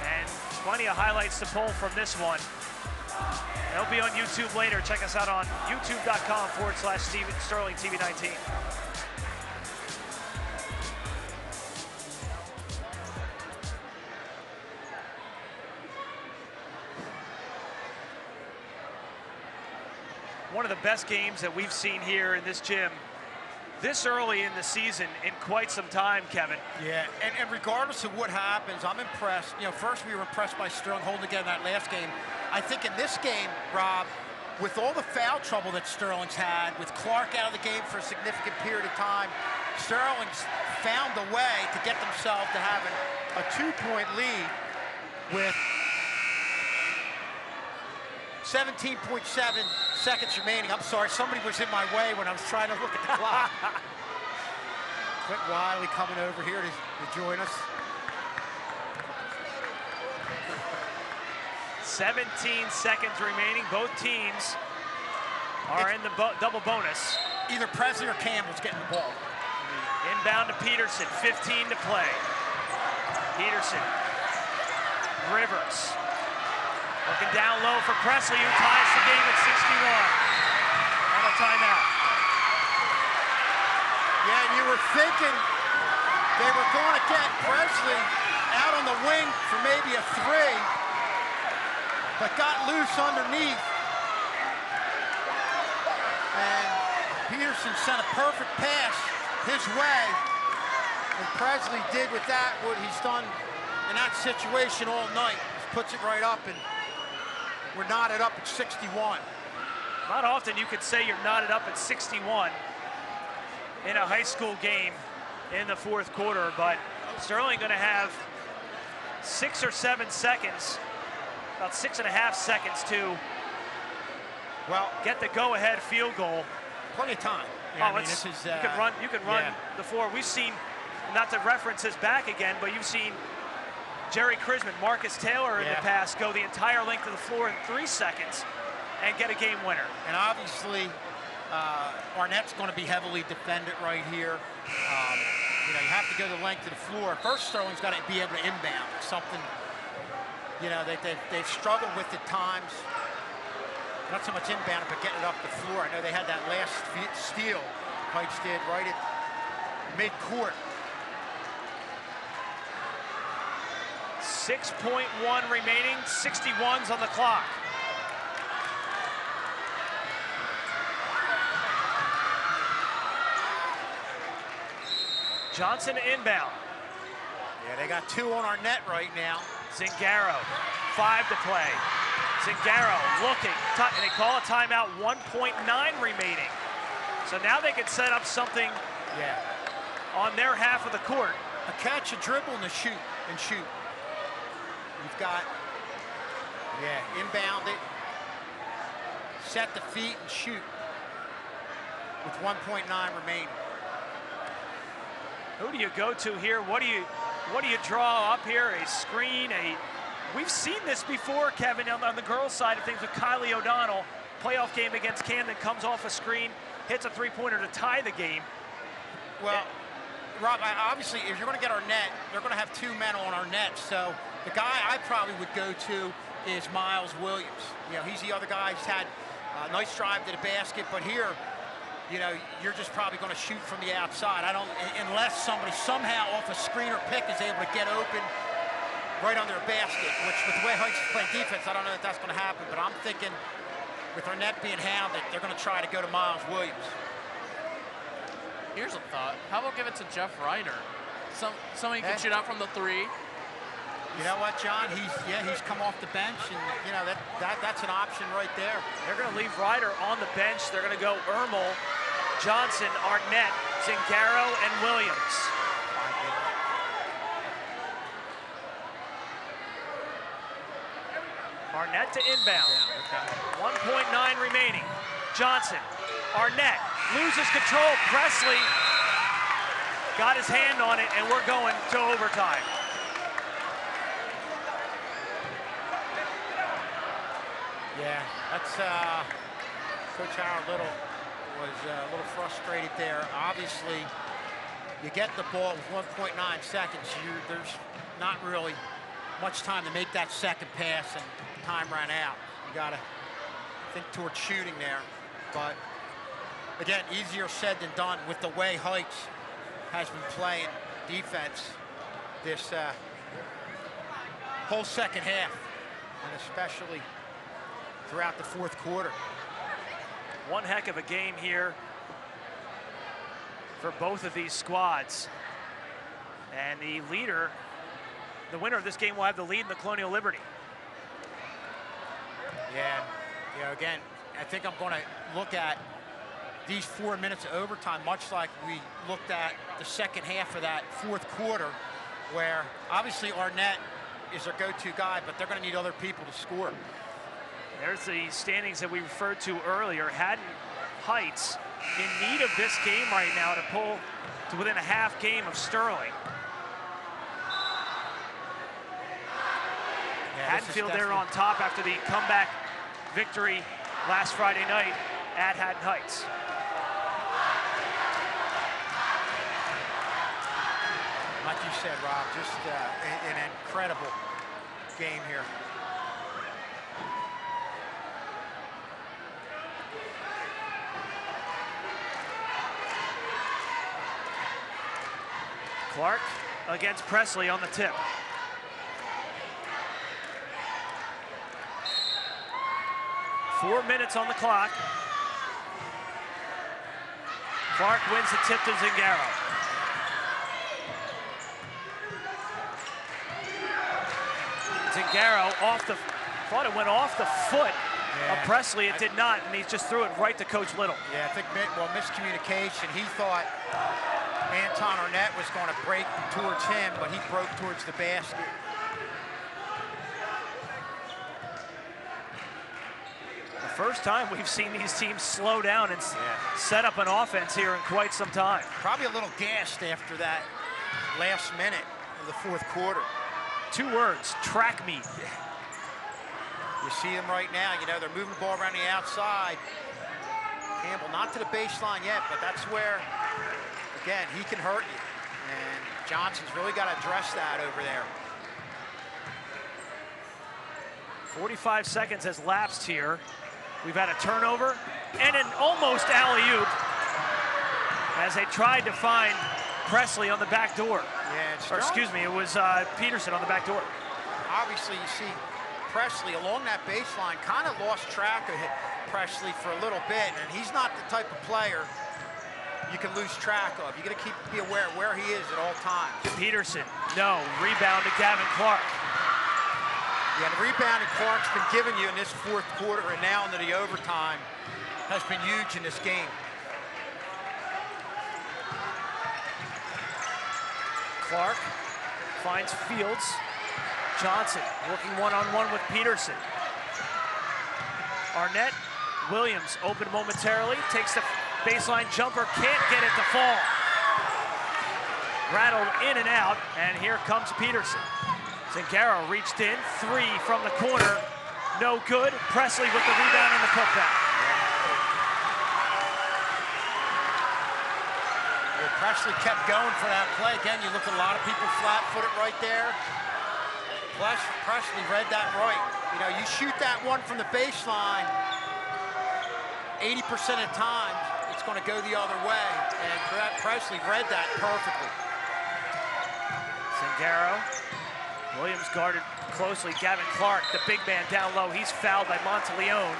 And plenty of highlights to pull from this one. They'll be on YouTube later. Check us out on youtube.com/Sterling TV 19. One of the best games that we've seen here in this gym this early in the season in quite some time, Kevin.
Yeah, and regardless of what happens, I'm impressed. You know, first we were impressed by Sterling holding together that last game. I think in this game, Rob, with all the foul trouble that Sterling's had, with Clark out of the game for a significant period of time, Sterling's found a way to get themselves to having a 2-point lead with 17.7 seconds remaining. I'm sorry, somebody was in my way when I was trying to look at the clock. Quick Wiley coming over here to join us.
17 seconds remaining. Both teams are in the double bonus.
Either Presley or Campbell's getting the ball.
Inbound to Peterson, 15 to play. Peterson, Rivers. Looking down low for Presley, who ties the game at 61. And a timeout.
Yeah, and you were thinking they were going to get Presley out on the wing for maybe a 3, but got loose underneath. And Peterson sent a perfect pass his way. And Presley did with that what he's done in that situation all night. Just puts it right up, and we're knotted up at 61.
Not often you could say you're knotted up at 61 in a high school game in the fourth quarter, but Sterling going to have 6 or 7 seconds, about 6.5 seconds to get the go-ahead field goal.
Plenty of time.
Yeah, you can run the floor. We've seen, not to reference this back again, but you've seen Jerry Chrisman, Marcus Taylor in the past go the entire length of the floor in 3 seconds and get a game winner.
And obviously, Arnett's going to be heavily defended right here. You know, you have to go the length of the floor. First, Sterling's got to be able to inbound. It's something, you know, they've struggled with at times. Not so much inbound, but getting it up the floor. I know they had that last steal, Pikes did, right at mid-court.
6.1 remaining, 61's on the clock. Johnson inbound.
Yeah, they got 2 on our net right now.
Zingaro, 5 to play. Zingaro looking, and they call a timeout, 1.9 remaining. So now they can set up something on their half of the court.
A catch, a dribble, and a shoot. You've got, inbound it, set the feet, and shoot with 1.9 remaining.
Who do you go to here? What do you draw up here? A screen, we've seen this before, Kevin, on the girls' side of things with Kylie O'Donnell. Playoff game against Camden, comes off a screen, hits a three-pointer to tie the game.
Well, Rob, obviously, if you're going to get our net, they're going to have 2 men on our net. So the guy I probably would go to is Miles Williams. You know, he's the other guy. He's had a nice drive to the basket, but here, you know, you're just probably going to shoot from the outside. Unless somebody somehow off a screen or pick is able to get open right under a basket, which with the way Heights is playing defense, I don't know if that's going to happen, but I'm thinking with our net being hounded, they're going to try to go to Miles Williams.
Here's a thought. How about give it to Jeff Ryder? Somebody can shoot out from the 3.
You know what, John? He's come off the bench, and you know that's an option right there.
They're going to leave Ryder on the bench. They're going to go Ermel, Johnson, Arnett, Zingaro, and Williams. Arnett to inbound. 1.9 remaining. Johnson, Arnett loses control. Presley got his hand on it, and we're going to overtime.
Yeah, that's Coach Howard Little was a little frustrated there. Obviously, you get the ball with 1.9 seconds. There's not really much time to make that second pass, and time ran out. You got to think towards shooting there. But again, easier said than done with the way Heights has been playing defense this whole second half, and especially throughout the fourth quarter.
One heck of a game here for both of these squads. And the winner of this game will have the lead in the Colonial Liberty.
Yeah, you know, again, I think I'm going to look at these 4 minutes of overtime, much like we looked at the second half of that fourth quarter, where obviously Arnett is their go-to guy, but they're going to need other people to score.
There's the standings that we referred to earlier. Haddon Heights in need of this game right now to pull to within a half game of Sterling.
Yeah,
Haddonfield there on top after the comeback victory last Friday night at Haddon Heights.
Like you said, Rob, just an incredible game here.
Clark against Presley on the tip. Four minutes on the clock. Clark wins the tip to Zingaro. Zingaro thought it went off the foot of Presley. It did not, and he just threw it right to Coach Little.
Yeah, I think, miscommunication. He thought Anton Arnett was going to break towards him, but he broke towards the basket.
The first time we've seen these teams slow down and set up an offense here in quite some time.
Probably a little gassed after that last minute of the fourth quarter.
2 words, track meet.
You see them right now, you know, they're moving the ball around the outside. Campbell not to the baseline yet, but that's where, again, he can hurt you. And Johnson's really got to address that over there.
45 seconds has lapsed here. We've had a turnover and an almost alley-oop as they tried to find Presley on the back door.
Yeah,
or excuse me, it was Peterson on the back door.
Obviously, you see Presley along that baseline kind of lost track of Presley for a little bit, and he's not the type of player you can lose track of. You got to be aware of where he is at all times.
Peterson, no, rebound to Gavin Clark.
Yeah, the rebound that Clark's been giving you in this fourth quarter and now into the overtime has been huge in this game.
Clark finds Fields. Johnson working one-on-one with Peterson. Arnett, Williams open momentarily, takes the baseline jumper, can't get it to fall. Rattled in and out, and here comes Peterson. Zingaro reached in, 3 from the corner, no good. Presley with the rebound and the putback.
Well, Presley kept going for that play. Again, you look at a lot of people flat-footed right there. Presley read that right. You know, you shoot that one from the baseline, 80% of the time, it's going to go the other way. And Presley read that perfectly.
Zingaro. Williams guarded closely. Gavin Clark, the big man down low. He's fouled by Monteleone.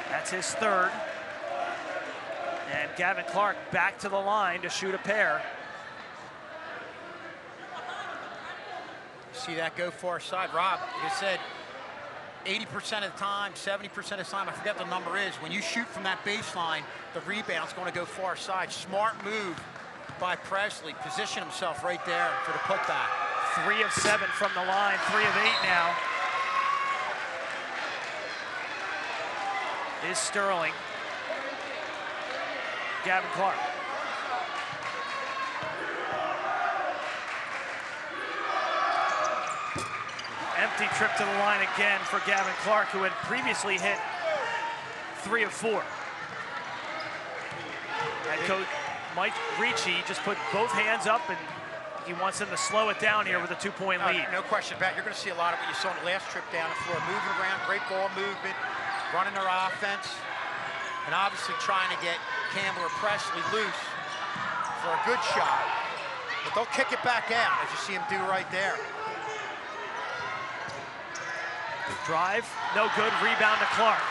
That's his 3rd. And Gavin Clark back to the line to shoot a pair.
See that go far side. Rob, you said 80% of the time, 70% of the time, I forget the number is, when you shoot from that baseline, the rebound's going to go far side. Smart move by Presley. Position himself right there for the putback.
3 of 7 from the line, 3 of 8 now. Is Sterling. Gavin Clark. Empty trip to the line again for Gavin Clark, who had previously hit 3 of 4. Head coach Mike Ricci just put both hands up, and he wants them to slow it down here with a 2-point lead.
No question about it. You're going to see a lot of what you saw on the last trip down the floor. Moving around, great ball movement, running their offense, and obviously trying to get Campbell or Presley loose for a good shot. But they'll kick it back out, as you see him do right there.
Drive, no good, rebound to Clark.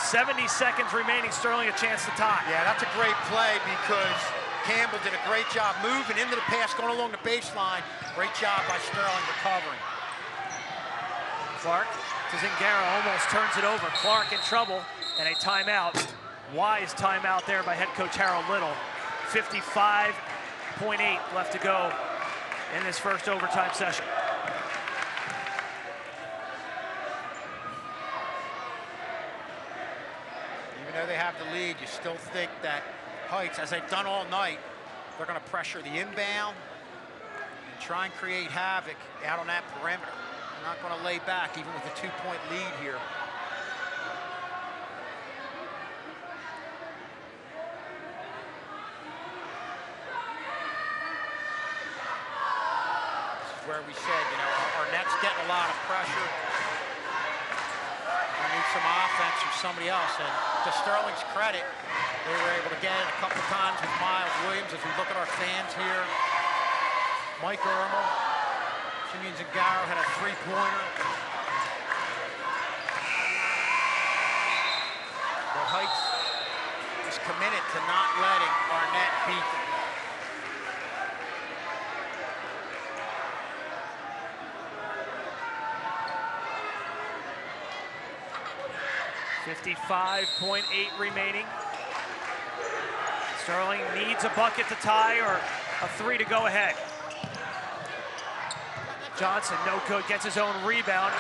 70 seconds remaining, Sterling a chance to tie.
Yeah, that's a great play because Campbell did a great job moving into the pass, going along the baseline. Great job by Sterling recovering.
Clark to Zingaro, almost turns it over. Clark in trouble, and a timeout. Wise timeout there by head coach Harold Little. 55.8 left to go in this first overtime session.
Even though they have the lead, you still think that Heights, as they've done all night, they're going to pressure the inbound and try and create havoc out on that perimeter. They're not going to lay back, even with a 2-point lead here. This is where we said, you know, our net's getting a lot of pressure. We need some offense from somebody else, and to Sterling's credit, they were able to get it a couple times with Miles Williams. As we look at our fans here, Mike Ermel, Simeon Zingaro had a 3-pointer. But Heights is committed to not letting Arnett beat them.
55.8 remaining. Sterling needs a bucket to tie or a 3 to go ahead. Johnson, no good, gets his own rebound.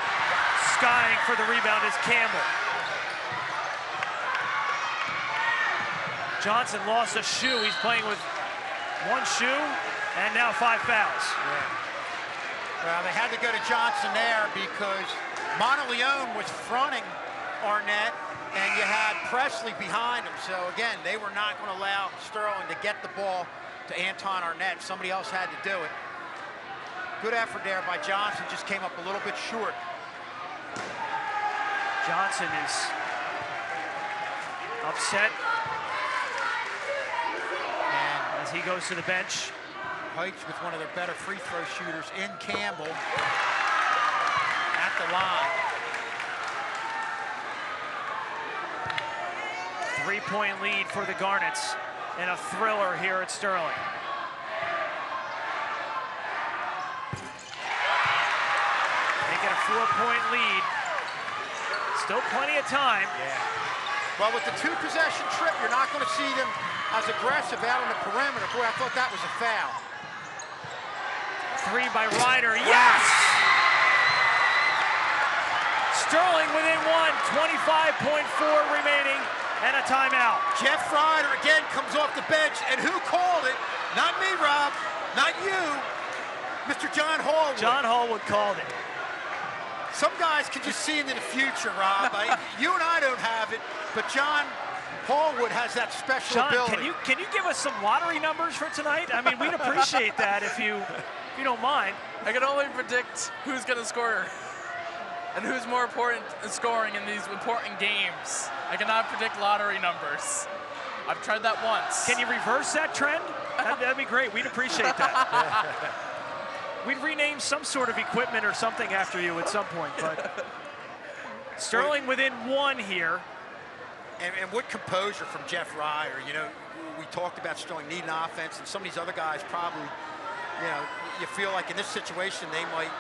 Skying for the rebound is Campbell. Johnson lost a shoe. He's playing with 1 shoe and now 5 fouls.
Yeah. Well, they had to go to Johnson there because Monteleone was fronting Arnett, and you had Presley behind him. So again, they were not going to allow Sterling to get the ball to Anton Arnett. Somebody else had to do it. Good effort there by Johnson, just came up a little bit short.
Johnson is upset. And as he goes to the bench.
Heights with one of their better free throw shooters in Campbell at the line.
3-point lead for the Garnets and a thriller here at Sterling. Making a 4-point lead. Still plenty of time.
Yeah. Well, with the 2-possession trip, you're not going to see them as aggressive out on the perimeter. Boy, I thought that was a foul.
3 by Ryder, yes! Sterling within 1, 25.4 remaining. And a timeout.
Jeff Ryder again comes off the bench, and who called it? Not me, Rob. Not you. Mr. John Hallwood.
John Hallwood called it.
Some guys can just see into the future, Rob. You and I don't have it, but John Hallwood has that special ability.
John, can you give us some lottery numbers for tonight? I mean, we'd appreciate that if you don't mind.
I can only predict who's going to score and who's more important in scoring in these important games. I cannot predict lottery numbers. I've tried that once.
Can you reverse that trend? That'd be great. We'd appreciate that. We'd rename some sort of equipment or something after you at some point. But Sterling within 1 here.
And what composure from Jeff Ryder. You know, we talked about Sterling needing offense, and some of these other guys probably you know, you feel like in this situation they might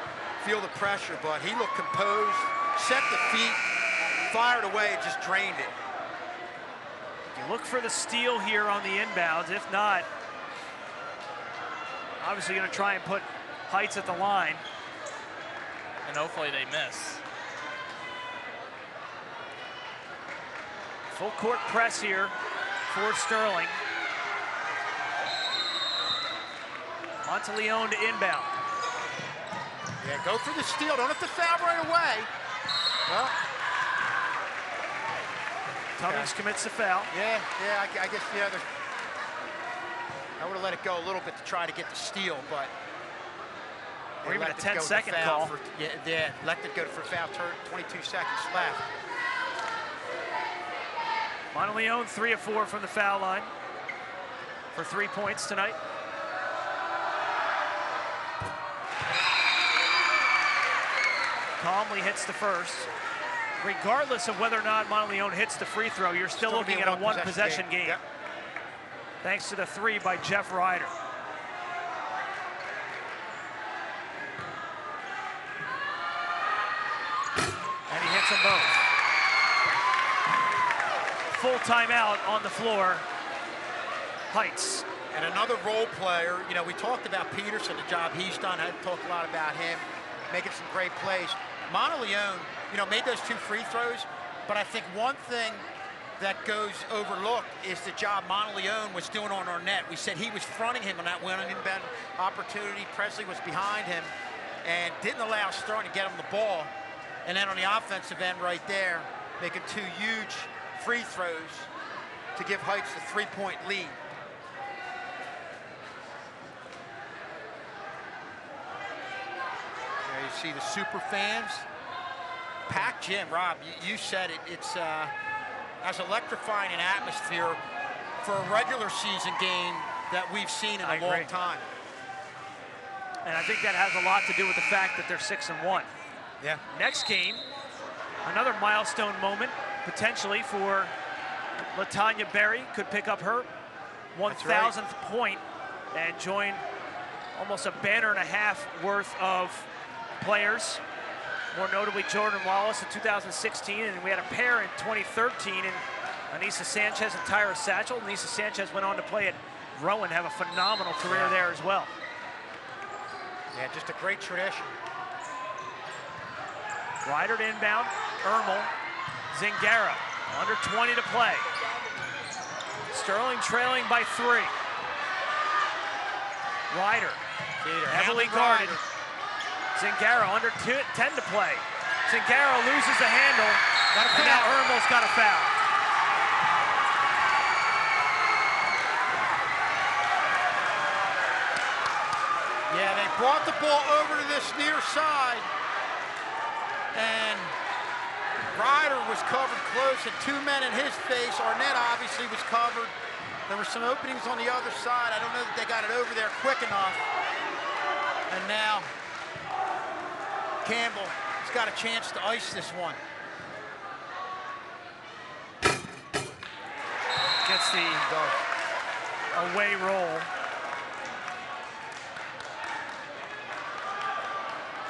feel the pressure, but he looked composed, set the feet, fired away, and just drained it.
You look for the steal here on the inbounds. If not, obviously going to try and put Hts at the line.
And hopefully they miss.
Full court press here for Sterling. Monteleone to inbound.
Yeah, go for the steal. Don't have to foul right away. Well,
Cummings commits the foul.
Yeah, I guess the other. I would have let it go a little bit to try to get the steal, but.
Or even a 10-second call.
Yeah, let it go for a foul. 22 seconds left.
Monteleone 3 of 4 from the foul line for 3 points tonight. Calmly hits the first. Regardless of whether or not Monteleone hits the free throw, you're still looking at a one-possession game.
Yep.
Thanks to the 3 by Jeff Ryder. And he hits them both. Full timeout on the floor. Hts.
And another role player, you know, we talked about Peterson, the job he's done. I talked a lot about him, making some great plays. Monteleone, you know, made those 2 free throws, but I think one thing that goes overlooked is the job Monteleone was doing on our net. We said he was fronting him on that one inbound opportunity. Presley was behind him and didn't allow Sterling to get him the ball. And then on the offensive end right there, making 2 huge free throws to give Hts a 3-point lead. There you see the super fans. Packed gym, Rob, you said it. It's as electrifying an atmosphere for a regular season game that we've seen in a long time.
And I think that has a lot to do with the fact that they're 6-1.
Yeah.
Next game, another milestone moment potentially for LaTanya Berry. Could pick up her 1,000th point and join almost a banner and a half worth of players. More notably Jordan Wallace in 2016, and we had a pair in 2013 in Anissa Sanchez and Tyra Satchel. Anissa Sanchez went on to play at Rowan, have a phenomenal career there as well.
Yeah, just a great tradition.
Ryder to inbound, Ermel, Zingaro, under 20 to play. Sterling trailing by 3. Ryder, heavily guarded. Zingaro under 10 to play. Zingaro loses the handle, and now Ermel's got a foul.
Yeah, they brought the ball over to this near side, and Ryder was covered close, and 2 men in his face. Arnett obviously was covered. There were some openings on the other side. I don't know that they got it over there quick enough. And now Campbell has got a chance to ice this one.
Gets the away roll.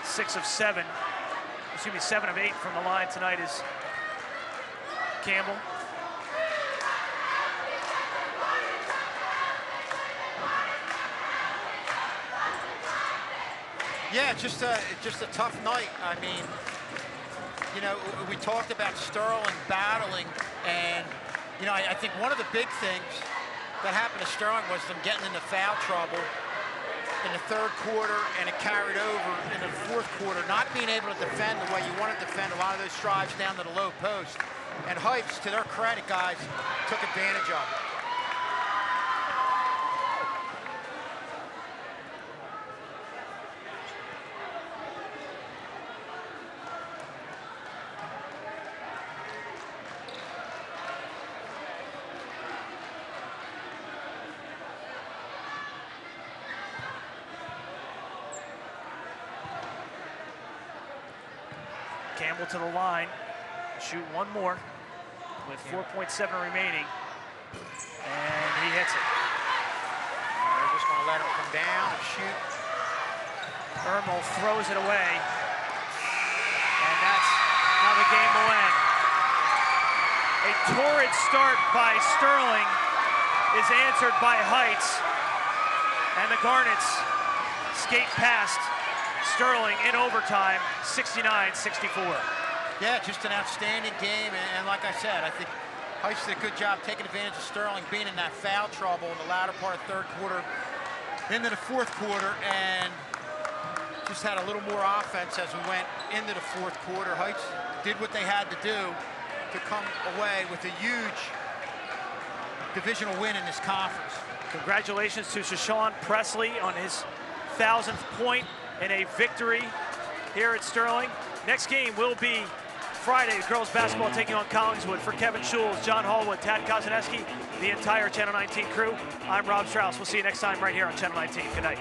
6 of 7. Excuse me, 7 of 8 from the line tonight is Campbell.
Yeah, just a tough night. I mean, you know, we talked about Sterling battling, and you know, I think one of the big things that happened to Sterling was them getting into foul trouble in the 3rd quarter, and it carried over in the 4th quarter, not being able to defend the way you want to defend a lot of those drives down to the low post. And Hts, to their credit, guys, took advantage of it.
Campbell to the line, shoot one more with 4.7 remaining, and he hits it.
And they're just going to let him come down and shoot.
Ermel throws it away. And that's how the game will end. A torrid start by Sterling is answered by Heights. And the Garnets skate past Sterling in overtime, 69-64.
Yeah, just an outstanding game. And like I said, I think Heights did a good job taking advantage of Sterling being in that foul trouble in the latter part of third quarter into the fourth quarter, and just had a little more offense as we went into the fourth quarter. Heights did what they had to do to come away with a huge divisional win in this conference.
Congratulations to Shashawn Presley on his 1,000th point in a victory here at Sterling. Next game will be Friday, girls basketball taking on Collingswood. For Kevin Schulz, John Hallwood, Tad Kozaneski, the entire Channel 19 crew, I'm Rob Strauss. We'll see you next time right here on Channel 19. Good night.